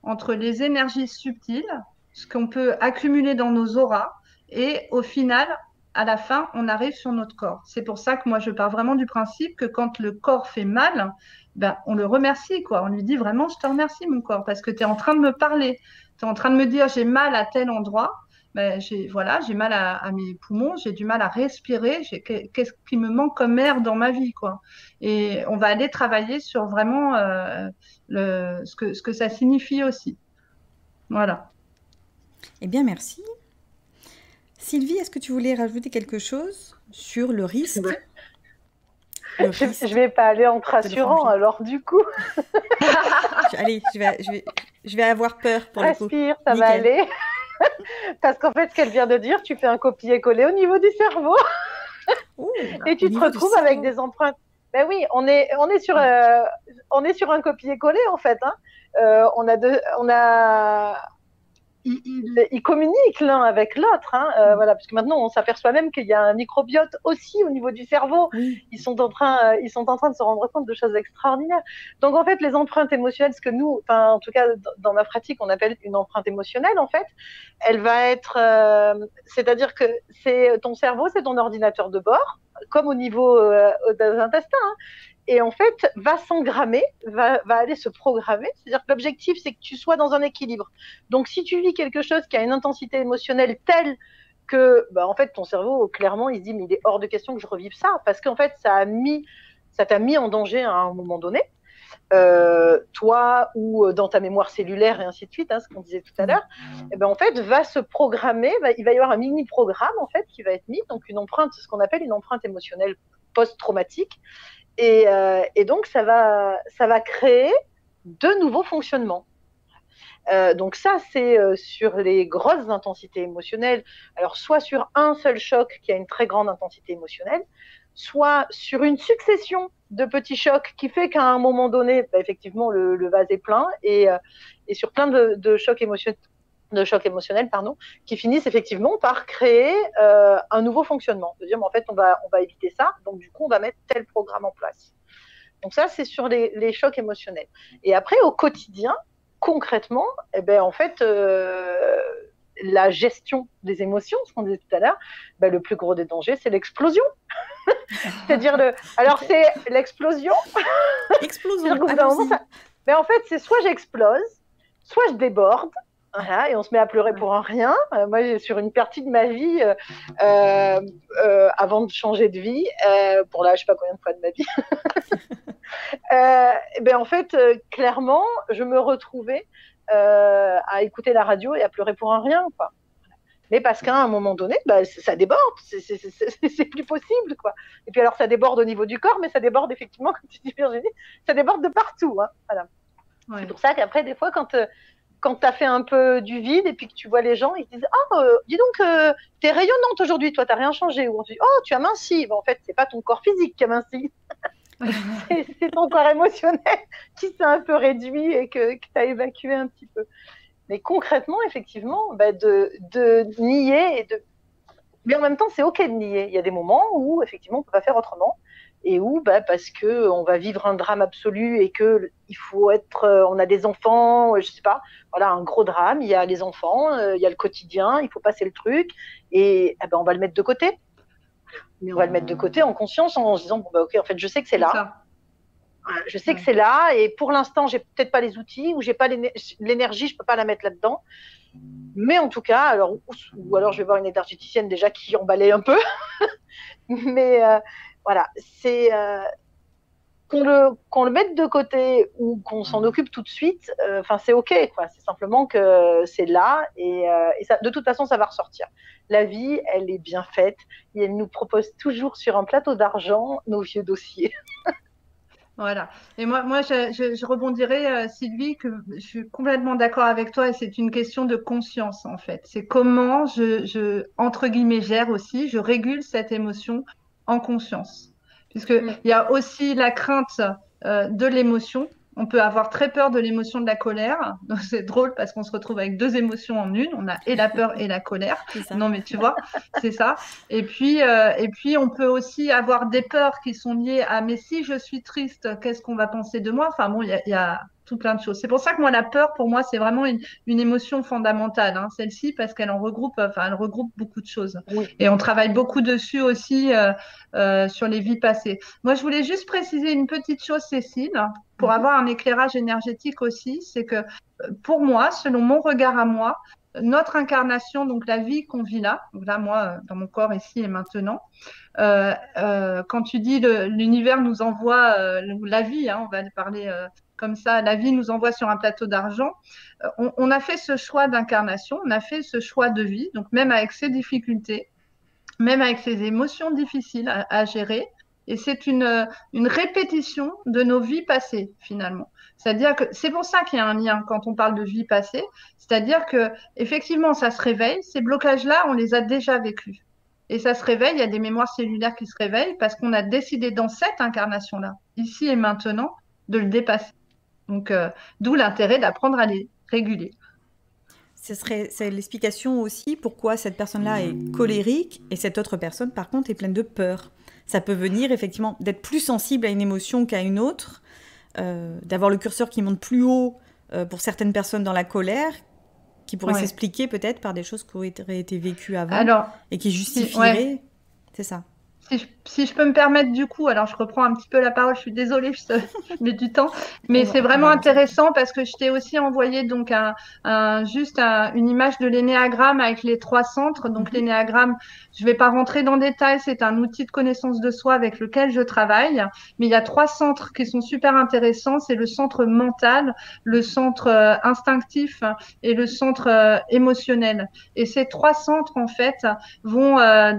entre les énergies subtiles, ce qu'on peut accumuler dans nos auras, et au final, à la fin, on arrive sur notre corps. C'est pour ça que moi, je pars vraiment du principe que quand le corps fait mal, ben, on le remercie, quoi. On lui dit vraiment, je te remercie, mon corps, parce que tu es en train de me parler. Tu es en train de me dire, j'ai mal à tel endroit. Ben, voilà, j'ai mal à mes poumons, j'ai du mal à respirer. Qu'est-ce qui me manque comme air dans ma vie, quoi. Et on va aller travailler sur vraiment ce que ça signifie aussi. Voilà. Eh bien, merci. Sylvie, est-ce que tu voulais rajouter quelque chose sur le risque? Je vais pas aller entre rassurant, alors du coup. Allez, je vais avoir peur pour le coup. Respire, ça va aller. Parce qu'en fait, ce qu'elle vient de dire, tu fais un copier-coller au niveau du cerveau. Et tu te retrouves avec des empreintes. Ben oui, on est sur un copier-coller en fait, hein. Ils communiquent l'un avec l'autre, hein, voilà, parce que maintenant on s'aperçoit même qu'il y a un microbiote aussi au niveau du cerveau. Oui. Ils sont en train de se rendre compte de choses extraordinaires. Donc en fait, les empreintes émotionnelles, ce que nous, enfin en tout cas dans ma pratique, on appelle une empreinte émotionnelle, en fait, elle va être, c'est-à-dire que c'est ton cerveau, c'est ton ordinateur de bord, comme au niveau des intestins, hein. Et en fait, va s'engrammer, va aller se programmer. C'est-à-dire que l'objectif, c'est que tu sois dans un équilibre. Donc, si tu vis quelque chose qui a une intensité émotionnelle telle que, bah, en fait, ton cerveau, clairement, il se dit, mais il est hors de question que je revive ça, parce qu'en fait, ça t'a mis en danger à un moment donné, toi ou dans ta mémoire cellulaire et ainsi de suite, hein, ce qu'on disait tout à l'heure. Et ben, en fait, va se programmer, il va y avoir un mini-programme, en fait, qui va être mis, donc une empreinte, ce qu'on appelle une empreinte émotionnelle post-traumatique. Et donc, ça va créer de nouveaux fonctionnements. Donc ça, c'est sur les grosses intensités émotionnelles. Alors, soit sur un seul choc qui a une très grande intensité émotionnelle, soit sur une succession de petits chocs qui fait qu'à un moment donné, effectivement, le vase est plein et sur plein de chocs émotionnels, qui finissent effectivement par créer un nouveau fonctionnement. C'est-à-dire, en fait, on va éviter ça, donc du coup, on va mettre tel programme en place. Donc ça, c'est sur les chocs émotionnels. Et après, au quotidien, concrètement, en fait, la gestion des émotions, ce qu'on disait tout à l'heure, le plus gros des dangers, c'est l'explosion. C'est-à-dire, alors c'est l'explosion. Explosons. Mais en fait, c'est soit j'explose, soit je déborde. Voilà, et on se met à pleurer pour un rien. Moi, sur une partie de ma vie, avant de changer de vie, pour là, je sais pas combien de fois de ma vie, en fait, clairement, je me retrouvais à écouter la radio et à pleurer pour un rien, quoi. Mais parce qu'à un moment donné, ça déborde, c'est plus possible, quoi. Et puis alors, ça déborde au niveau du corps, mais ça déborde effectivement, comme tu dis, Virginie, ça déborde de partout, hein. Voilà. Ouais. C'est pour ça qu'après, des fois, quand tu as fait un peu du vide et puis que tu vois les gens, ils te disent « Oh, dis donc, t'es rayonnante aujourd'hui, toi, t'as rien changé. » Ou on te dit « Oh, tu as minci. » En fait, c'est pas ton corps physique qui a minci. c'est ton corps émotionnel qui s'est un peu réduit et que tu as évacué un petit peu. Mais concrètement, effectivement, de nier mais en même temps, c'est OK de nier. Il y a des moments où, effectivement, on ne peut pas faire autrement et où, parce qu'on va vivre un drame absolu et qu'il faut on a des enfants, je ne sais pas, voilà, un gros drame, il y a les enfants, il y a le quotidien, il faut passer le truc et on va le mettre de côté. Mais on va le mettre de côté en conscience en se disant, OK, en fait, je sais que c'est là. Je sais que c'est là et pour l'instant, j'ai peut-être pas les outils ou j'ai pas l'énergie, je peux pas la mettre là-dedans. Mais en tout cas, ou alors je vais voir une énergéticienne déjà qui emballait un peu. Mais voilà, c'est qu'on le mette de côté ou qu'on s'en occupe tout de suite. C'est OK, quoi. C'est simplement que c'est là et ça, de toute façon, ça va ressortir. La vie, elle est bien faite et elle nous propose toujours sur un plateau d'argent nos vieux dossiers. Voilà. Et moi je rebondirais, Sylvie, que je suis complètement d'accord avec toi et c'est une question de conscience, en fait. C'est comment entre guillemets, gère aussi, je régule cette émotion en conscience. Puisqu'il y a aussi la crainte de l'émotion. On peut avoir très peur de l'émotion de la colère. Donc, c'est drôle parce qu'on se retrouve avec deux émotions en une. On a et la peur et la colère. Non, mais tu vois, c'est ça. Et puis, on peut aussi avoir des peurs qui sont liées à « mais si je suis triste, qu'est-ce qu'on va penser de moi ?» Enfin bon, il y a tout plein de choses. C'est pour ça que moi, la peur, pour moi, c'est vraiment une émotion fondamentale, hein, celle-ci, parce qu'elle regroupe beaucoup de choses. Oui. Et on travaille beaucoup dessus aussi sur les vies passées. Moi, je voulais juste préciser une petite chose, Cécile, pour avoir un éclairage énergétique aussi, c'est que pour moi, selon mon regard à moi, notre incarnation, donc la vie qu'on vit là, donc là, moi, dans mon corps ici et maintenant, quand tu dis l'univers nous envoie la vie, hein, on va parler comme ça, la vie nous envoie sur un plateau d'argent, on a fait ce choix d'incarnation, on a fait ce choix de vie, donc même avec ses difficultés, même avec ses émotions difficiles à gérer, et c'est une répétition de nos vies passées, finalement. C'est-à-dire que c'est pour ça qu'il y a un lien quand on parle de vie passée, c'est-à-dire que effectivement, ça se réveille, ces blocages-là, on les a déjà vécus. Et ça se réveille, il y a des mémoires cellulaires qui se réveillent parce qu'on a décidé dans cette incarnation-là, ici et maintenant, de le dépasser. Donc, d'où l'intérêt d'apprendre à les réguler. C'est l'explication aussi pourquoi cette personne-là est colérique et cette autre personne, par contre, est pleine de peur. Ça peut venir effectivement d'être plus sensible à une émotion qu'à une autre, d'avoir le curseur qui monte plus haut pour certaines personnes dans la colère, qui pourrait s'expliquer peut-être par des choses qui auraient été vécues avant et qui justifieraient. C'est ça. Si je peux me permettre du coup, alors je reprends un petit peu la parole, je suis désolée, je mets du temps, mais c'est vraiment intéressant parce que je t'ai aussi envoyé donc une image de l'énéagramme avec les 3 centres. Donc l'énéagramme, je ne vais pas rentrer dans le détail, c'est un outil de connaissance de soi avec lequel je travaille, mais il y a 3 centres qui sont super intéressants, c'est le centre mental, le centre instinctif et le centre émotionnel. Et ces 3 centres en fait vont à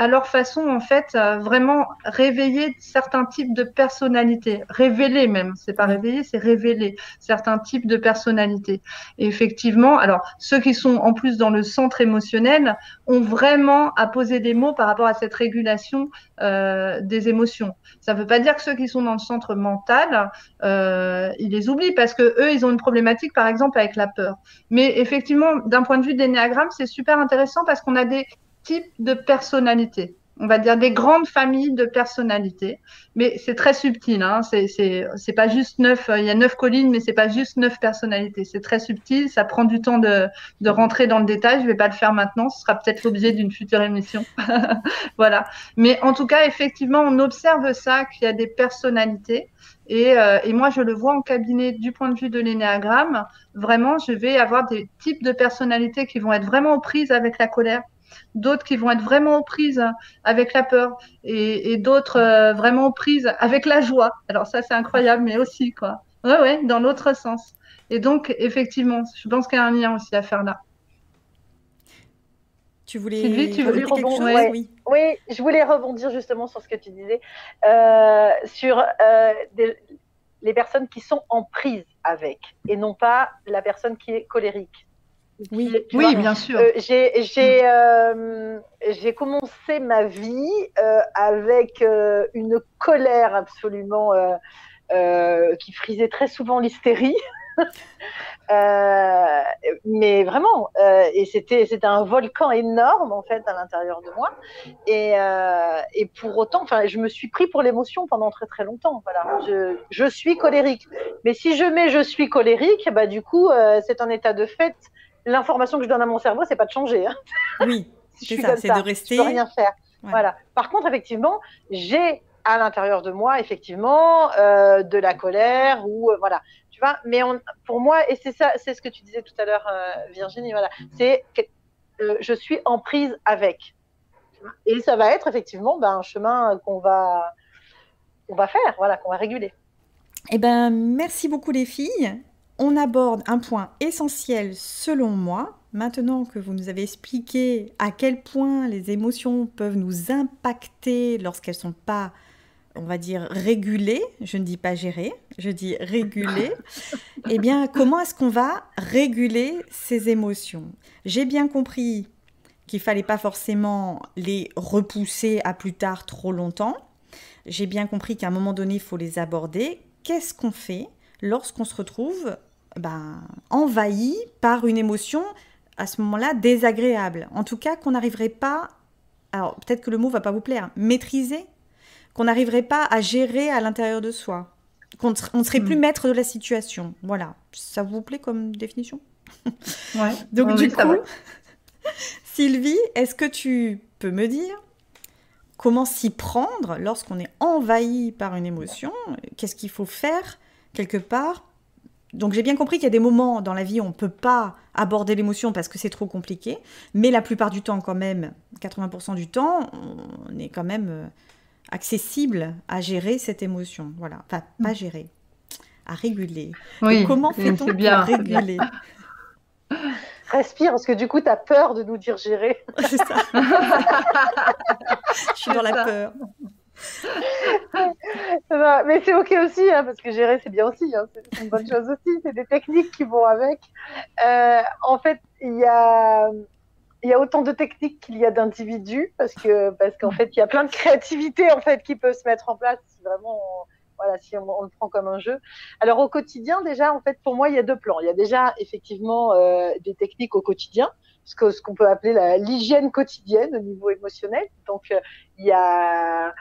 leur façon en fait, vraiment réveiller certains types de personnalités, révéler même, c'est pas réveiller, c'est révéler certains types de personnalités. Et effectivement, alors ceux qui sont en plus dans le centre émotionnel ont vraiment à poser des mots par rapport à cette régulation des émotions. Ça ne veut pas dire que ceux qui sont dans le centre mental, ils les oublient parce que eux, ils ont une problématique, par exemple, avec la peur. Mais effectivement, d'un point de vue d'énéagramme, c'est super intéressant parce qu'on a des types de personnalités. On va dire des grandes familles de personnalités, mais c'est très subtil. Hein. C'est pas juste 9. Il y a 9 collines, mais c'est pas juste 9 personnalités. C'est très subtil. Ça prend du temps de rentrer dans le détail. Je vais pas le faire maintenant. Ce sera peut-être l'objet d'une future émission. Voilà. Mais en tout cas, effectivement, on observe ça, qu'il y a des personnalités. Et moi, je le vois en cabinet du point de vue de l'énéagramme. Vraiment, je vais avoir des types de personnalités qui vont être vraiment aux prises avec la colère, d'autres qui vont être vraiment aux prises avec la peur et d'autres vraiment aux prises avec la joie. Alors ça, c'est incroyable, mais aussi, quoi. Ouais, dans l'autre sens. Et donc, effectivement, je pense qu'il y a un lien aussi à faire là. Sylvie, tu voulais quelque chose? Oui, je voulais rebondir justement sur ce que tu disais, sur les personnes qui sont en prise avec, et non pas la personne qui est colérique. Oui, bien sûr. J'ai commencé ma vie avec une colère absolument qui frisait très souvent l'hystérie. Mais vraiment, et c'était un volcan énorme en fait à l'intérieur de moi, et pour autant, enfin, je me suis pris pour l'émotion pendant très très longtemps. Voilà, je suis colérique, mais si je mets je suis colérique, bah du coup, c'est un état de fait. L'information que je donne à mon cerveau, c'est pas de changer. Hein. Oui, c'est ça, c'est de rester. Je peux rien faire. Ouais. Voilà. Par contre, effectivement, j'ai à l'intérieur de moi, effectivement, de la colère ou voilà. Tu vois, mais pour moi, et c'est ça, c'est ce que tu disais tout à l'heure, Virginie, voilà, c'est que je suis en prise avec. Et ça va être effectivement un chemin qu'on va faire, voilà, qu'on va réguler. Eh ben, merci beaucoup les filles. On aborde un point essentiel selon moi. Maintenant que vous nous avez expliqué à quel point les émotions peuvent nous impacter lorsqu'elles ne sont pas, on va dire, régulées, je ne dis pas gérées, je dis régulées, eh bien, comment est-ce qu'on va réguler ces émotions? J'ai bien compris qu'il ne fallait pas forcément les repousser à plus tard trop longtemps. J'ai bien compris qu'à un moment donné, il faut les aborder. Qu'est-ce qu'on fait lorsqu'on se retrouve envahi par une émotion à ce moment-là désagréable? En tout cas, qu'on n'arriverait pas, alors peut-être que le mot ne va pas vous plaire, maîtriser, qu'on n'arriverait pas à gérer à l'intérieur de soi, qu'on ne serait plus maître de la situation. Voilà, ça vous plaît comme définition? Ouais. Donc du coup, Sylvie, est-ce que tu peux me dire comment s'y prendre lorsqu'on est envahi par une émotion? Qu'est-ce qu'il faut faire quelque part? Donc j'ai bien compris qu'il y a des moments dans la vie où on ne peut pas aborder l'émotion parce que c'est trop compliqué, mais la plupart du temps quand même, 80% du temps, on est quand même accessible à gérer cette émotion. Voilà, enfin pas gérer, à réguler. Oui, donc, comment fait-on pour réguler? Respire, parce que du coup, tu as peur de nous dire gérer. C'est ça. Je suis dans la peur. Mais c'est ok aussi, hein, parce que gérer, c'est bien aussi. Hein, c'est une bonne chose aussi. C'est des techniques qui vont avec. En fait, il y a autant de techniques qu'il y a d'individus, parce qu'en fait, il y a plein de créativité en fait, qui peut se mettre en place si vraiment si on le prend comme un jeu. Alors au quotidien, déjà, en fait, pour moi, il y a deux plans. Il y a déjà effectivement des techniques au quotidien, ce qu'on peut appeler l'hygiène quotidienne au niveau émotionnel. Donc il y a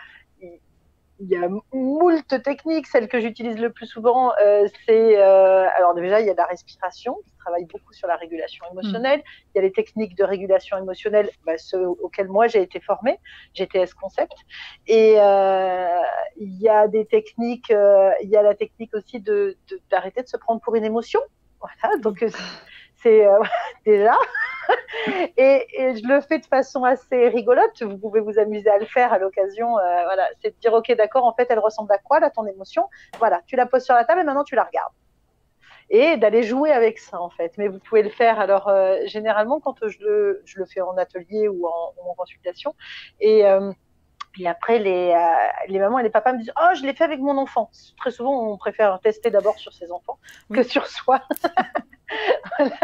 moult techniques. Celle que j'utilise le plus souvent, c'est alors déjà il y a la respiration, qui travaille beaucoup sur la régulation émotionnelle. Il y a les techniques de régulation émotionnelle, ceux auxquels moi j'ai été formée, GTS Concept. Et il y a des techniques, il y a la technique aussi d'arrêter de se prendre pour une émotion. Voilà, donc c'est déjà. Et je le fais de façon assez rigolote. Vous pouvez vous amuser à le faire à l'occasion. Voilà, c'est de dire ok, d'accord, en fait, elle ressemble à quoi là ton émotion? Voilà, tu la poses sur la table et maintenant tu la regardes. Et d'aller jouer avec ça en fait. Mais vous pouvez le faire. Alors généralement quand je le fais en atelier ou en consultation, et Et après, les mamans et les papas me disent oh, je l'ai fait avec mon enfant. Très souvent, on préfère tester d'abord sur ses enfants que sur soi. Voilà.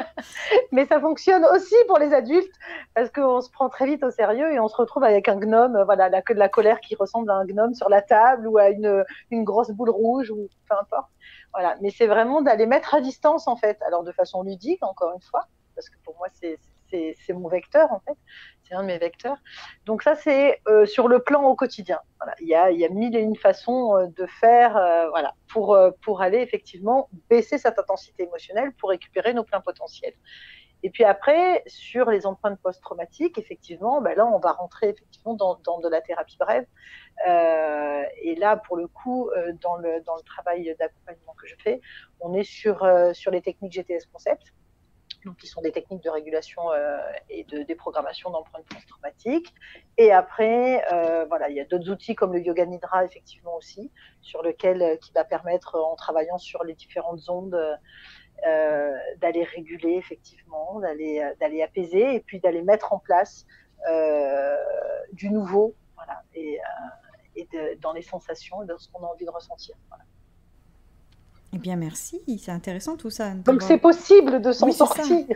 Mais ça fonctionne aussi pour les adultes parce qu'on se prend très vite au sérieux et on se retrouve avec un gnome, voilà, la colère qui ressemble à un gnome sur la table ou à une grosse boule rouge ou peu importe. Voilà. Mais c'est vraiment d'aller mettre à distance en fait, alors de façon ludique encore une fois, parce que pour moi c'est mon vecteur en fait, c'est un de mes vecteurs. Donc ça c'est sur le plan au quotidien. Voilà. Il y a mille et une façons de faire, voilà, pour aller effectivement baisser cette intensité émotionnelle pour récupérer nos pleins potentiels. Et puis après, sur les empreintes post-traumatiques, effectivement, ben là, on va rentrer effectivement dans de la thérapie brève. Et là, pour le coup, dans le travail d'accompagnement que je fais, on est sur les techniques GTS Concept, donc qui sont des techniques de régulation et de déprogrammation d'empreintes post-traumatiques. Et après, voilà, il y a d'autres outils comme le Yoga Nidra, effectivement aussi, sur lequel qui va permettre, en travaillant sur les différentes ondes, d'aller réguler effectivement, d'aller apaiser et puis d'aller mettre en place du nouveau, voilà, dans les sensations et dans ce qu'on a envie de ressentir. Voilà. Eh bien, merci. C'est intéressant tout ça. Donc c'est possible de s'en sortir.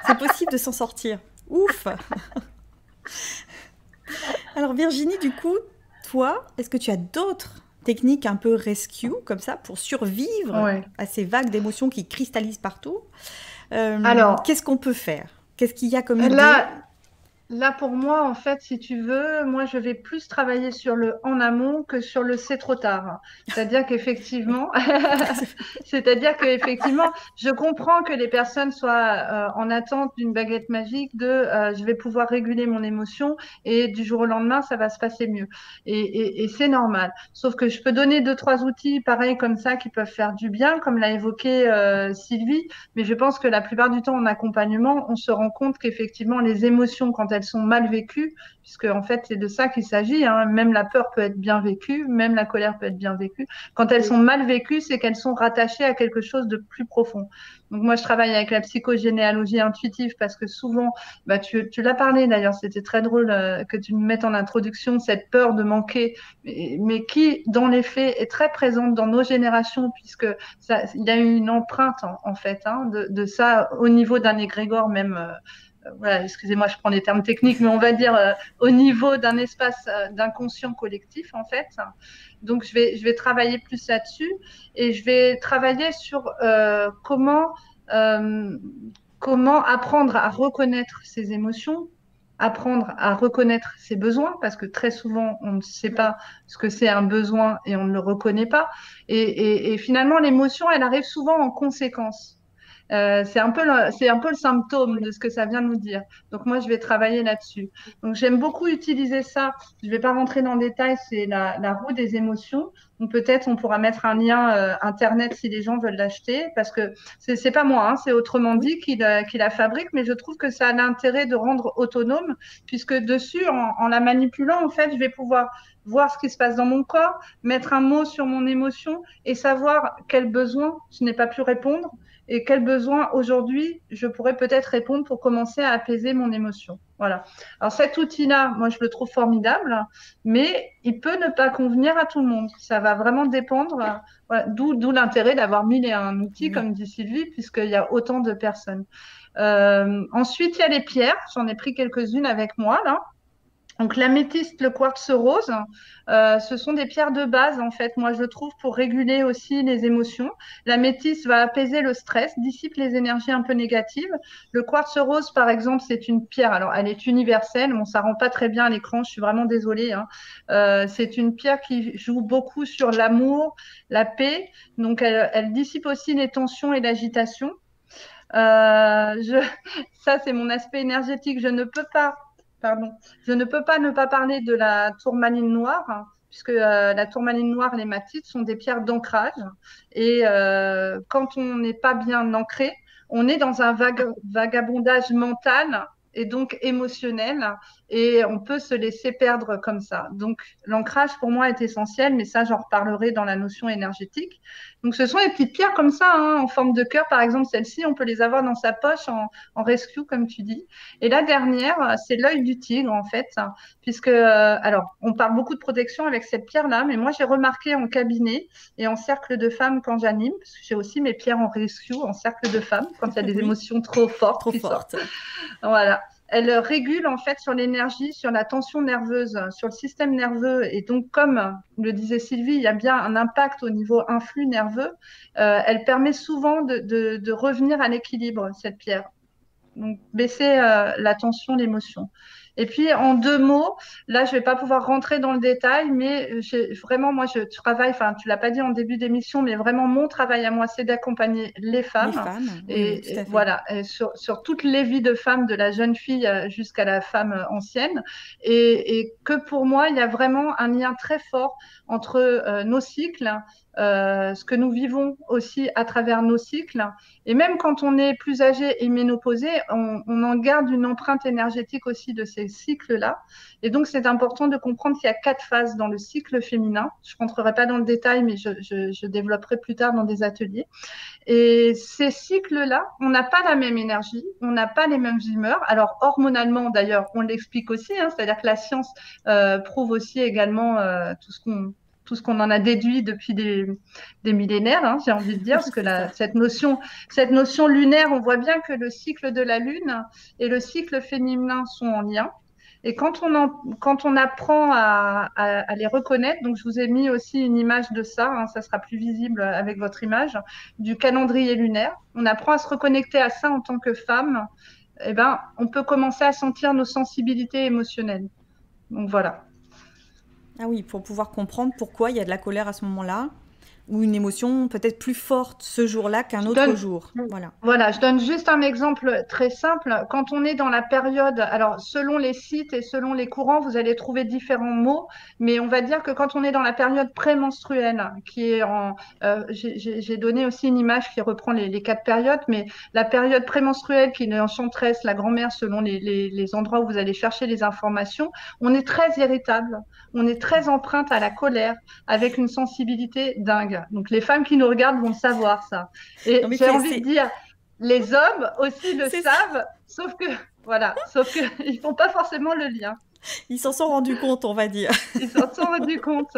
C'est possible de s'en sortir. Ouf. Alors Virginie, du coup, toi, est-ce que tu as d'autres techniques un peu rescue, comme ça, pour survivre à ces vagues d'émotions qui cristallisent partout? Alors, qu'est-ce qu'on peut faire? Qu'est-ce qu'il y a comme idée? Là, pour moi, en fait, si tu veux, moi, je vais plus travailler sur le en amont que sur le c'est trop tard. C'est-à-dire qu'effectivement, je comprends que les personnes soient en attente d'une baguette magique je vais pouvoir réguler mon émotion et du jour au lendemain, ça va se passer mieux. Et c'est normal. Sauf que je peux donner 2, 3 outils pareils comme ça qui peuvent faire du bien, comme l'a évoqué Sylvie. Mais je pense que la plupart du temps, en accompagnement, on se rend compte qu'effectivement, les émotions, quand elles sont mal vécues, puisque en fait, c'est de ça qu'il s'agit, hein. Même la peur peut être bien vécue, même la colère peut être bien vécue. Quand elles sont mal vécues, c'est qu'elles sont rattachées à quelque chose de plus profond. Donc moi, je travaille avec la psychogénéalogie intuitive parce que souvent, bah, tu l'as parlé d'ailleurs, c'était très drôle que tu me mettes en introduction cette peur de manquer, mais qui, dans les faits, est très présente dans nos générations puisque il y a une empreinte en fait hein, de ça au niveau d'un égrégore même. Voilà, excusez-moi, je prends des termes techniques, mais on va dire au niveau d'un espace d'inconscient collectif, en fait. Donc, je vais travailler plus là-dessus et je vais travailler sur comment apprendre à reconnaître ses émotions, apprendre à reconnaître ses besoins, parce que très souvent, on ne sait pas ce que c'est un besoin et on ne le reconnaît pas. Et finalement, l'émotion, elle arrive souvent en conséquence. C'est un peu le symptôme de ce que ça vient nous dire. Donc moi, je vais travailler là-dessus. Donc j'aime beaucoup utiliser ça. Je ne vais pas rentrer dans le détail, c'est la roue des émotions. Donc peut-être on pourra mettre un lien internet si les gens veulent l'acheter, parce que c'est pas moi, hein, c'est autrement dit qui la fabrique, mais je trouve que ça a l'intérêt de rendre autonome, puisque dessus, en la manipulant, en fait, je vais pouvoir voir ce qui se passe dans mon corps, mettre un mot sur mon émotion et savoir quel besoin je n'ai pas pu répondre et quels besoins aujourd'hui je pourrais peut-être répondre pour commencer à apaiser mon émotion. Voilà. Alors cet outil-là, moi je le trouve formidable, mais il peut ne pas convenir à tout le monde. Ça va vraiment dépendre, voilà, d'où l'intérêt d'avoir 1001 outils, comme dit Sylvie, puisqu'il y a autant de personnes. Ensuite, il y a les pierres. J'en ai pris quelques-unes avec moi là. Donc l'améthyste, le quartz rose, ce sont des pierres de base en fait, moi je trouve, pour réguler aussi les émotions. L'améthyste va apaiser le stress, dissipe les énergies un peu négatives. Le quartz rose, par exemple, c'est une pierre, alors elle est universelle, bon ça rend pas très bien à l'écran, je suis vraiment désolée, hein. C'est une pierre qui joue beaucoup sur l'amour, la paix, donc elle dissipe aussi les tensions et l'agitation. Ça c'est mon aspect énergétique, je ne peux pas ne pas parler de la tourmaline noire, hein, puisque la tourmaline noire et l'hématite sont des pierres d'ancrage. Et quand on n'est pas bien ancré, on est dans un vagabondage mental et donc émotionnel. et on peut se laisser perdre comme ça. Donc, l'ancrage pour moi est essentiel, mais ça, j'en reparlerai dans la notion énergétique. Donc, ce sont des petites pierres comme ça, hein, en forme de cœur, par exemple, celle-ci, on peut les avoir dans sa poche en rescue, comme tu dis. Et la dernière, c'est l'œil du tigre, en fait, puisque, alors, on parle beaucoup de protection avec cette pierre-là, mais moi, j'ai remarqué en cabinet et en cercle de femmes quand j'anime, parce que j'ai aussi mes pierres en rescue, en cercle de femmes, quand il y a des Oui, émotions trop fortes trop qui sortent. forte. Voilà. Elle régule en fait sur l'énergie, sur la tension nerveuse, sur le système nerveux. Et donc, comme le disait Sylvie, il y a bien un impact au niveau influx nerveux. Elle permet souvent de revenir à l'équilibre, cette pierre. Donc, baisser la tension, l'émotion. Et puis, en 2 mots, là, je vais pas pouvoir rentrer dans le détail, mais vraiment, moi, je travaille, enfin, tu l'as pas dit en début d'émission, mais vraiment, mon travail à moi, c'est d'accompagner les Les femmes. femmes, oui, oui, tout à fait. Voilà, et sur toutes les vies de femmes, de la jeune fille jusqu'à la femme ancienne. Et que pour moi, il y a vraiment un lien très fort entre nos cycles, ce que nous vivons aussi à travers nos cycles. Et même quand on est plus âgé et ménopausé, on en garde une empreinte énergétique aussi de ces cycles-là. Et donc, c'est important de comprendre qu'il y a 4 phases dans le cycle féminin. Je ne rentrerai pas dans le détail, mais je développerai plus tard dans des ateliers. Et ces cycles-là, on n'a pas la même énergie, on n'a pas les mêmes humeurs. Alors, hormonalement, d'ailleurs, on l'explique aussi, hein, c'est-à-dire que la science prouve aussi également tout ce qu'on en a déduit depuis des millénaires, hein, j'ai envie de dire, Oui, parce que c'est ça. cette notion lunaire, on voit bien que le cycle de la Lune et le cycle féminin sont en lien. Et quand on apprend à les reconnaître, donc je vous ai mis aussi une image de ça, hein, ça sera plus visible avec votre image, du calendrier lunaire. On apprend à se reconnecter à ça en tant que femme, eh ben, on peut commencer à sentir nos sensibilités émotionnelles. Donc voilà. Ah oui, pour pouvoir comprendre pourquoi il y a de la colère à ce moment-là, ou une émotion peut-être plus forte ce jour-là qu'un Je autre donne, jour. Voilà. Voilà, je donne juste un exemple très simple. Quand on est dans la période, alors selon les sites et selon les courants, vous allez trouver différents mots, mais on va dire que quand on est dans la période prémenstruelle, qui est j'ai donné aussi une image qui reprend les 4 périodes, mais la période prémenstruelle qui est enchanteresse, la grand-mère, selon les endroits où vous allez chercher les informations, on est très irritable, on est très empreinte à la colère, avec une sensibilité dingue. Donc les femmes qui nous regardent vont le savoir ça. Non Et mais j'ai envie de dire, les hommes aussi le c'est ça. savent, sauf que, voilà, sauf que ils font pas forcément le lien. Ils s'en sont rendus compte, on va dire. Ils s'en sont rendus compte.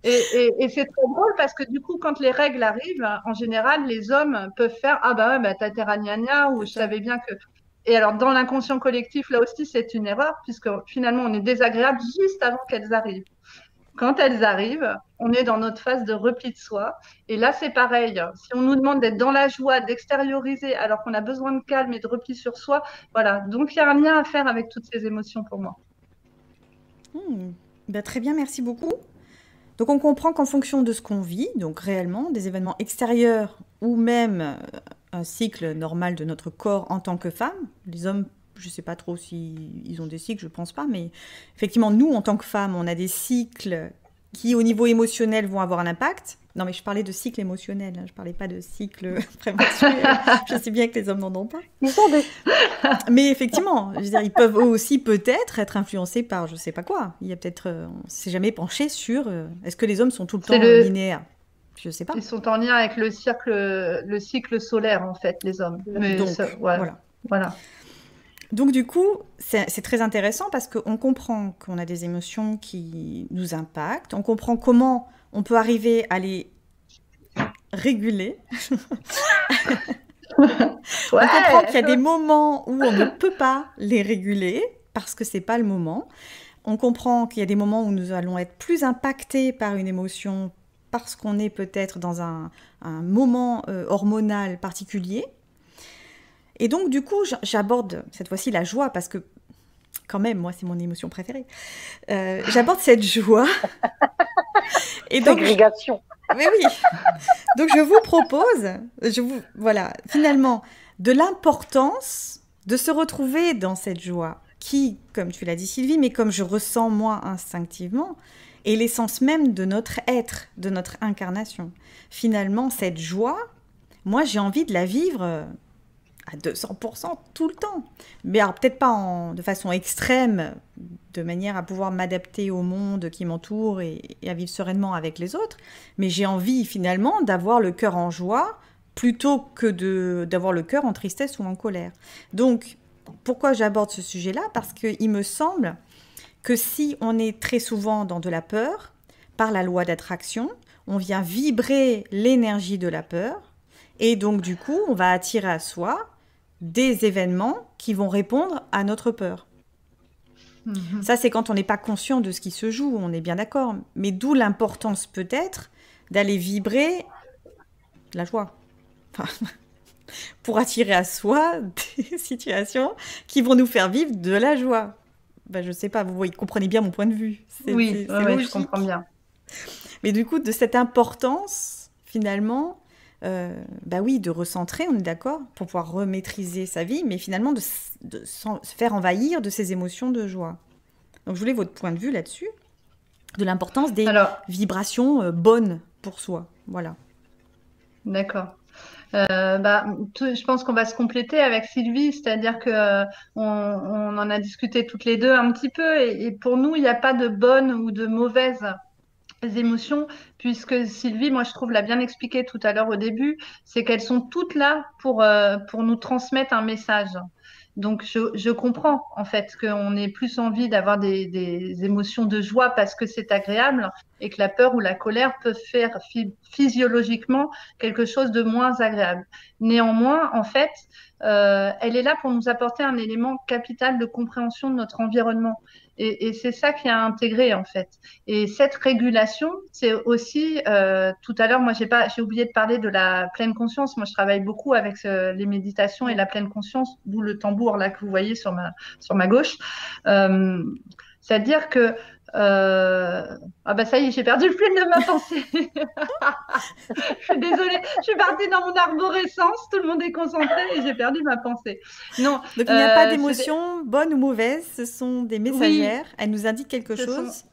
Et c'est très drôle parce que du coup, quand les règles arrivent, en général, les hommes peuvent faire ah bah ouais, bah t'as tes ragnagnas ou C'est je ça. savais bien que. Et alors, dans l'inconscient collectif, là aussi, c'est une erreur puisque finalement, on est désagréable juste avant qu'elles arrivent. Quand elles arrivent, on est dans notre phase de repli de soi. Et là, c'est pareil. Si on nous demande d'être dans la joie, d'extérioriser, alors qu'on a besoin de calme et de repli sur soi, voilà. Donc, il y a un lien à faire avec toutes ces émotions pour moi. Ben, très bien, merci beaucoup. Donc on comprend qu'en fonction de ce qu'on vit, donc réellement, des événements extérieurs ou même un cycle normal de notre corps en tant que femme, les hommes, je ne sais pas trop s'ils ont des cycles, je ne pense pas, mais effectivement, nous, en tant que femmes, on a des cycles qui, au niveau émotionnel, vont avoir un impact. Non, mais je parlais de cycle émotionnel, hein, je ne parlais pas de cycle prémenstruel. Je sais bien que les hommes n'en ont pas. Ils ont des... Mais effectivement, je veux dire, ils peuvent eux aussi peut-être être influencés par je sais pas quoi. Il y a peut-être, on s'est jamais penché sur est-ce que les hommes sont tout le temps linéaires? Je sais pas. Ils sont en lien avec le cycle solaire, en fait, les hommes. Mais Donc, ça, ouais, voilà. Donc du coup, c'est très intéressant parce qu'on comprend qu'on a des émotions qui nous impactent, on comprend comment on peut arriver à les réguler. On comprend qu'il y a des moments où on ne peut pas les réguler parce que c'est pas le moment. On comprend qu'il y a des moments où nous allons être plus impactés par une émotion parce qu'on est peut-être dans un moment hormonal particulier. Et donc, du coup, j'aborde cette fois-ci la joie parce que, quand même, moi, c'est mon émotion préférée. J'aborde cette joie. Et donc, ségrégation. Mais oui. Donc, je vous propose, voilà, finalement, de l'importance de se retrouver dans cette joie qui, comme tu l'as dit, Sylvie, mais comme je ressens moi instinctivement, est l'essence même de notre être, de notre incarnation. Finalement, cette joie, moi, j'ai envie de la vivre à 200% tout le temps. Mais alors peut-être pas de façon extrême, de manière à pouvoir m'adapter au monde qui m'entoure et à vivre sereinement avec les autres, mais j'ai envie finalement d'avoir le cœur en joie plutôt que d'avoir le cœur en tristesse ou en colère. Donc, pourquoi j'aborde ce sujet-là? Parce qu'il me semble que si on est très souvent dans de la peur, par la loi d'attraction, on vient vibrer l'énergie de la peur, et donc du coup, on va attirer à soi des événements qui vont répondre à notre peur. Ça, c'est quand on n'est pas conscient de ce qui se joue, on est bien d'accord. Mais d'où l'importance peut-être d'aller vibrer la joie. Enfin, pour attirer à soi des situations qui vont nous faire vivre de la joie. Ben, je sais pas, vous comprenez bien mon point de vue. Oui, logique. je comprends bien. Mais du coup, de cette importance, finalement, bah oui, de recentrer, on est d'accord, pour pouvoir remaîtriser sa vie, mais finalement de se faire envahir de ces émotions de joie. Donc je voulais votre point de vue là-dessus, de l'importance des vibrations bonnes pour soi. Voilà. D'accord. Je pense qu'on va se compléter avec Sylvie, c'est-à-dire que on en a discuté toutes les deux un petit peu, et pour nous, il n'y a pas de bonnes ou de mauvaises émotions, puisque Sylvie, moi je trouve, l'a bien expliqué tout à l'heure au début, c'est qu'elles sont toutes là pour nous transmettre un message. Donc je comprends en fait qu'on ait plus envie d'avoir des émotions de joie parce que c'est agréable, et que la peur ou la colère peuvent faire physiologiquement quelque chose de moins agréable. Néanmoins, en fait, elle est là pour nous apporter un élément capital de compréhension de notre environnement. Et c'est ça qui a intégré en fait. Et cette régulation, c'est aussi, tout à l'heure, moi j'ai oublié de parler de la pleine conscience. Moi je travaille beaucoup avec les méditations et la pleine conscience, d'où le tambour là que vous voyez sur ma gauche. C'est-à-dire que ah bah ça y est, j'ai perdu le fil de ma pensée. Je suis désolée, je suis partie dans mon arborescence, tout le monde est concentré et j'ai perdu ma pensée. Non. Donc il n'y a pas d'émotions bonnes ou mauvaises, ce sont des messagères, oui, elles nous indiquent quelque chose.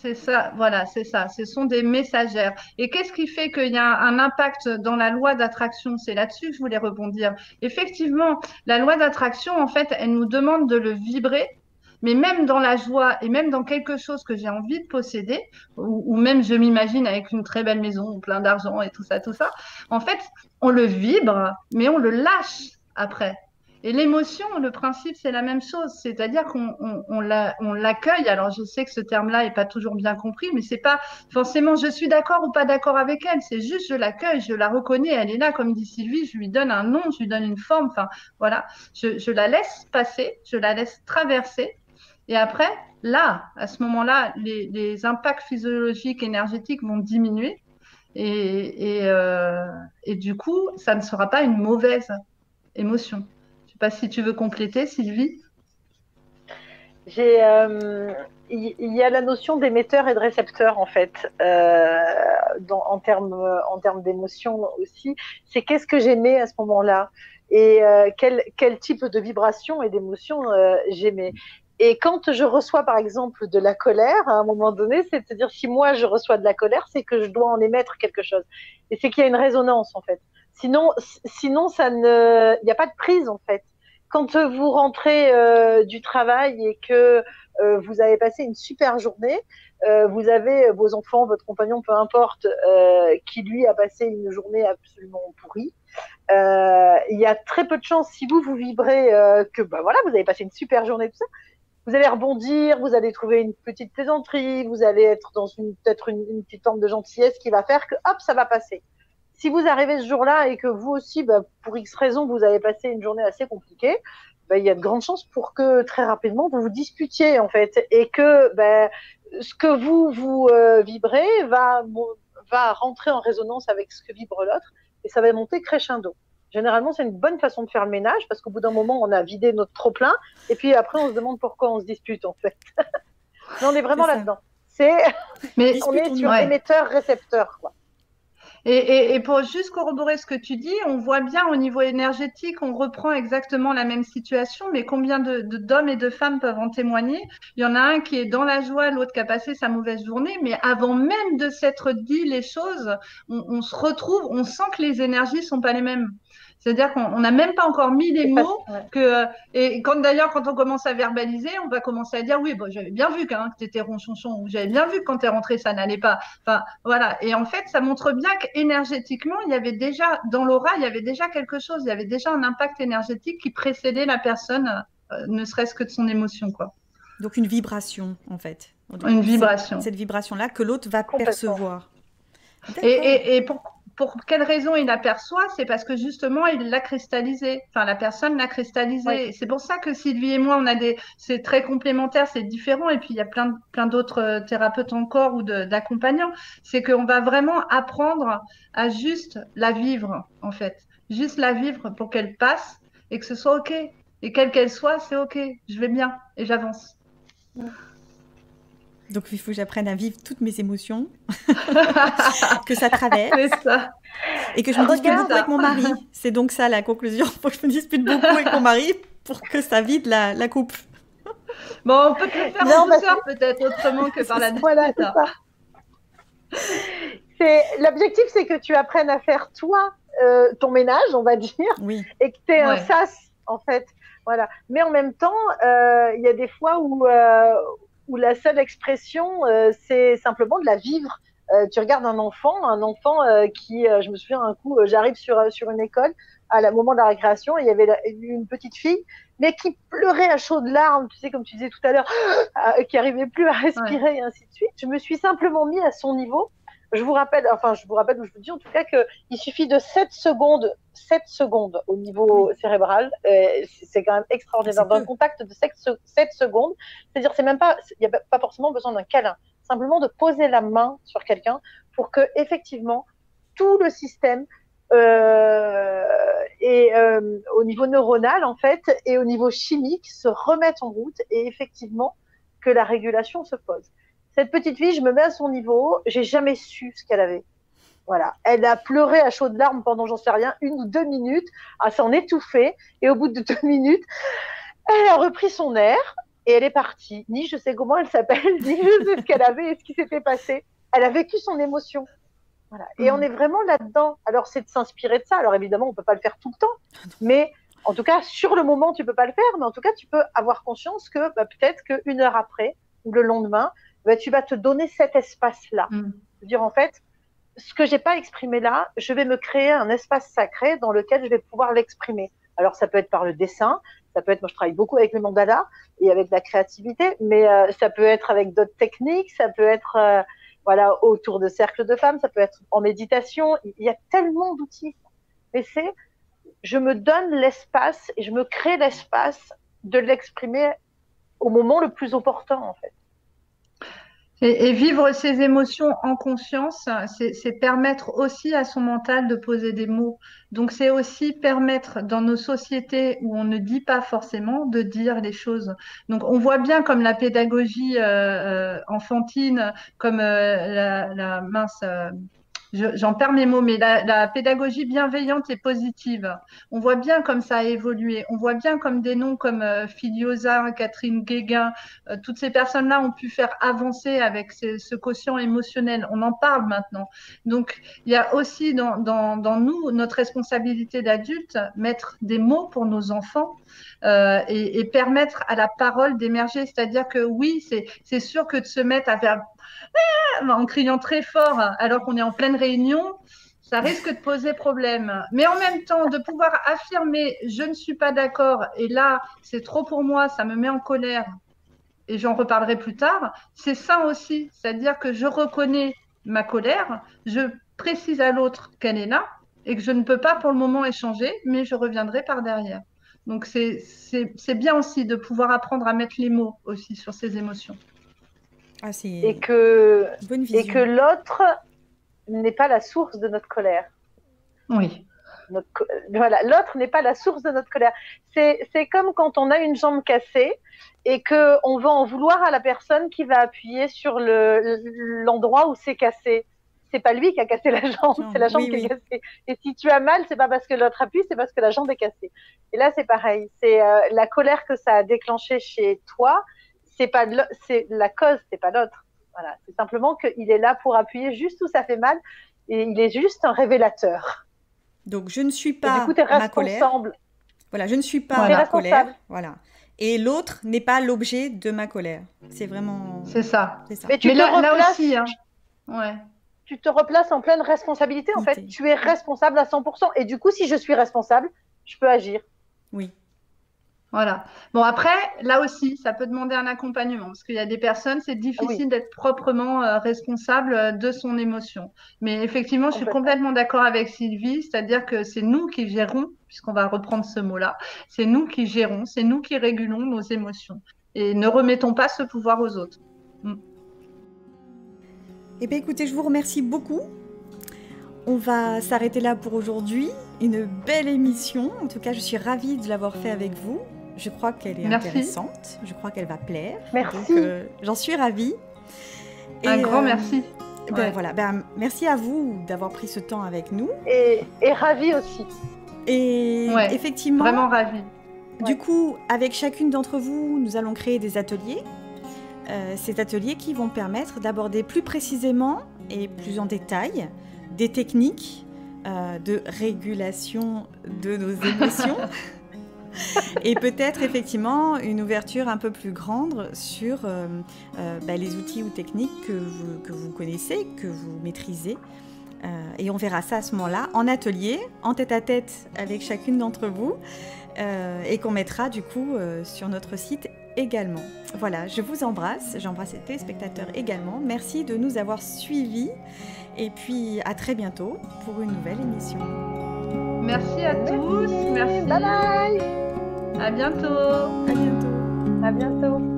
C'est ça, voilà, c'est ça. Ce sont des messagères. Et qu'est-ce qui fait qu'il y a un impact dans la loi d'attraction? C'est là-dessus que je voulais rebondir. Effectivement, la loi d'attraction, en fait, elle nous demande de le vibrer. Mais même dans la joie et même dans quelque chose que j'ai envie de posséder, ou même je m'imagine avec une très belle maison, plein d'argent et tout ça, en fait, on le vibre, mais on le lâche après. Et l'émotion, le principe, c'est la même chose. C'est-à-dire qu'on l'accueille. Alors, je sais que ce terme-là n'est pas toujours bien compris, mais c'est pas forcément je suis d'accord ou pas d'accord avec elle. C'est juste je l'accueille, je la reconnais, elle est là, comme dit Sylvie, je lui donne un nom, je lui donne une forme. Enfin, voilà, je la laisse passer, je la laisse traverser. Et après, là, à ce moment-là, les impacts physiologiques, énergétiques vont diminuer. Et du coup, ça ne sera pas une mauvaise émotion. Je ne sais pas si tu veux compléter, Sylvie. Il y a la notion d'émetteur et de récepteur en fait, en termes d'émotion aussi. C'est qu'est-ce que j'aimais à ce moment-là et quel type de vibration et d'émotion j'aimais. Et quand je reçois par exemple de la colère, à un moment donné, c'est de se dire si moi je reçois de la colère, c'est que je dois en émettre quelque chose. Et c'est qu'il y a une résonance en fait. Sinon, il n'y a pas de prise en fait. Quand vous rentrez du travail et que vous avez passé une super journée, vous avez vos enfants, votre compagnon, peu importe, qui lui a passé une journée absolument pourrie. Il y a très peu de chances, si vous vibrez que bah voilà, vous avez passé une super journée, tout ça, vous allez rebondir, vous allez trouver une petite plaisanterie, vous allez être dans peut-être une petite forme de gentillesse qui va faire que hop, ça va passer. Si vous arrivez ce jour-là et que vous aussi, bah, pour X raison, vous avez passé une journée assez compliquée, bah, il y a de grandes chances pour que très rapidement vous vous disputiez en fait et que bah, ce que vous vibrez va rentrer en résonance avec ce que vibre l'autre et ça va monter crescendo. Généralement, c'est une bonne façon de faire le ménage parce qu'au bout d'un moment, on a vidé notre trop-plein et puis après, on se demande pourquoi on se dispute en fait. Mais on est vraiment là-dedans. On est sur émetteur-récepteur, quoi. Et pour juste corroborer ce que tu dis, on voit bien au niveau énergétique, on reprend exactement la même situation, mais combien d'hommes et de femmes peuvent en témoigner? Il y en a un qui est dans la joie, l'autre qui a passé sa mauvaise journée, mais avant même de s'être dit les choses, on se retrouve, on sent que les énergies sont pas les mêmes. C'est-à-dire qu'on n'a même pas encore mis les mots ouais. et d'ailleurs, quand on commence à verbaliser, on va commencer à dire, oui, bon, j'avais bien vu que tu étais ronchonchon, ou j'avais bien vu que quand tu es rentré, ça n'allait pas. Enfin, voilà. Et en fait, ça montre bien qu'énergétiquement, il y avait déjà, dans l'aura, il y avait déjà quelque chose, il y avait déjà un impact énergétique qui précédait la personne, ne serait-ce que de son émotion, quoi. Donc une vibration, en fait. Une C'est vibration. cette vibration-là que l'autre va Complètement. percevoir. Et, D'accord. pour quelle raison il l'aperçoit? C'est parce que justement, il l'a cristallisé. Enfin, la personne l'a Oui, cristallisé. C'est pour ça que Sylvie et moi, c'est très complémentaire, c'est différent. Et puis, il y a plein d'autres thérapeutes encore ou d'accompagnants. C'est qu'on va vraiment apprendre à juste la vivre, en fait. Juste la vivre pour qu'elle passe et que ce soit OK. Et quelle qu'elle soit, c'est OK. Je vais bien et j'avance. Donc il faut que j'apprenne à vivre toutes mes émotions, que ça traverse, C'est ça. et que je me dispute regarde, beaucoup avec mon mari. C'est donc ça la conclusion. Il faut que je me dispute beaucoup avec mon mari pour que ça vide la coupe. Bon, on peut te le faire en non, bah, douceur, peut-être autrement que par la voilà, c'est discute. ça. L'objectif, c'est que tu apprennes à faire toi ton ménage, on va dire, Oui. et que tu aies un Ouais. sas, en fait. Voilà. Mais en même temps, il y a des fois où la seule expression, c'est simplement de la vivre. Tu regardes un enfant qui, je me souviens un coup, j'arrive sur une école à la moment de la récréation, et il y avait une petite fille, mais qui pleurait à chaudes larmes, tu sais, comme tu disais tout à l'heure, qui arrivait plus à respirer, Ouais. et ainsi de suite. Je me suis simplement mis à son niveau. Je vous rappelle, ou je vous dis en tout cas qu'il suffit de 7 secondes au niveau cérébral. C'est quand même extraordinaire. D'un contact de 7 secondes, c'est-à-dire, il n'y a pas forcément besoin d'un câlin. Simplement de poser la main sur quelqu'un pour que, effectivement, tout le système au niveau neuronal, en fait, et au niveau chimique, se remette en route et effectivement que la régulation se pose. Cette petite fille, je me mets à son niveau, j'ai jamais su ce qu'elle avait. Voilà. Elle a pleuré à chaudes larmes pendant, j'en sais rien, 1 ou 2 minutes, à s'en étouffer, et au bout de 2 minutes, elle a repris son air, et elle est partie. Ni je sais comment elle s'appelle, ni je sais ce qu'elle avait et ce qui s'était passé. Elle a vécu son émotion. Voilà. Et on est vraiment là-dedans. Alors, c'est de s'inspirer de ça. Alors, évidemment, on ne peut pas le faire tout le temps, mais en tout cas, sur le moment, tu ne peux pas le faire, mais en tout cas, tu peux avoir conscience que peut-être qu'une heure après ou le lendemain, tu vas te donner cet espace-là. Dire, en fait, ce que je n'ai pas exprimé là, je vais me créer un espace sacré dans lequel je vais pouvoir l'exprimer. Alors, ça peut être par le dessin, ça peut être, moi je travaille beaucoup avec les mandalas et avec la créativité, mais ça peut être avec d'autres techniques, ça peut être voilà, autour de cercles de femmes, ça peut être en méditation, il y a tellement d'outils. Mais je me donne l'espace et je me crée l'espace de l'exprimer au moment le plus opportun, en fait. Et vivre ses émotions en conscience, c'est permettre aussi à son mental de poser des mots. Donc c'est aussi permettre dans nos sociétés où on ne dit pas forcément de dire les choses. Donc on voit bien comme la pédagogie enfantine, comme la mince. J'en perds mes mots, mais la pédagogie bienveillante et positive, on voit bien comme ça a évolué. On voit bien comme des noms comme Filiosa, Catherine Guéguen, toutes ces personnes-là ont pu faire avancer avec ce quotient émotionnel. On en parle maintenant. Donc, il y a aussi dans nous notre responsabilité d'adulte, mettre des mots pour nos enfants et permettre à la parole d'émerger. C'est-à-dire que oui, c'est sûr que de se mettre à faire en criant très fort alors qu'on est en pleine réunion, ça risque de poser problème. Mais en même temps, de pouvoir affirmer je ne suis pas d'accord et là, c'est trop pour moi, ça me met en colère et j'en reparlerai plus tard, c'est ça aussi. C'est-à-dire que je reconnais ma colère, je précise à l'autre qu'elle est là et que je ne peux pas pour le moment échanger, mais je reviendrai par derrière. Donc c'est bien aussi de pouvoir apprendre à mettre les mots aussi sur ses émotions. Ah, c'est Et que bonne vision. l'autre n'est pas la source de notre colère. Oui. Voilà, l'autre n'est pas la source de notre colère. C'est comme quand on a une jambe cassée et qu'on va en vouloir à la personne qui va appuyer sur l'endroit où c'est cassé. C'est pas lui qui a cassé la jambe, c'est la jambe qui est cassée. Et si tu as mal, c'est pas parce que l'autre appuie, c'est parce que la jambe est cassée. Et là, c'est pareil. C'est la colère que ça a déclenché chez toi. C'est la cause, c'est pas l'autre. Voilà, c'est simplement qu'il est là pour appuyer juste où ça fait mal et il est juste un révélateur. Donc, je ne suis Et du pas coup, tu es ma colère. responsable. Voilà, je ne suis pas Tu es ma responsable. colère. Voilà. Et l'autre n'est pas l'objet de ma colère. C'est vraiment... C'est ça. C'est ça. Mais tu Mais te là replaces, aussi, hein. Ouais. tu te replaces en pleine responsabilité, en fait. Idée. Tu es responsable à 100%. Et du coup, si je suis responsable, je peux agir. Oui. Voilà. Bon, après, là aussi, ça peut demander un accompagnement parce qu'il y a des personnes, c'est Ah difficile oui, d'être proprement responsable de son émotion. Mais effectivement, je suis complètement. complètement d'accord avec Sylvie, c'est-à-dire que c'est nous qui gérons, puisqu'on va reprendre ce mot-là, c'est nous qui gérons, c'est nous qui régulons nos émotions. Et ne remettons pas ce pouvoir aux autres. Eh bien, écoutez, je vous remercie beaucoup. On va s'arrêter là pour aujourd'hui. Une belle émission. En tout cas, je suis ravie de l'avoir fait avec vous. Je crois qu'elle est Merci. intéressante. Je crois qu'elle va plaire. Merci. Donc, j'en suis ravie. Un Et, grand merci. Ben, Ouais. voilà. Ben, merci à vous d'avoir pris ce temps avec nous. Et ravi aussi. Et Ouais, effectivement, Vraiment ravie. du Ouais. coup, avec chacune d'entre vous, nous allons créer des ateliers. Ces ateliers qui vont permettre d'aborder plus précisément et plus en détail des techniques de régulation de nos émotions et peut-être effectivement une ouverture un peu plus grande sur les outils ou techniques que vous connaissez, que vous maîtrisez. Et on verra ça à ce moment-là en atelier, en tête-à-tête avec chacune d'entre vous et qu'on mettra du coup sur notre site également. Voilà, je vous embrasse, j'embrasse les téléspectateurs également. Merci de nous avoir suivis et puis à très bientôt pour une nouvelle émission. Merci à tous. Merci. Bye bye. À bientôt. À bientôt. À bientôt.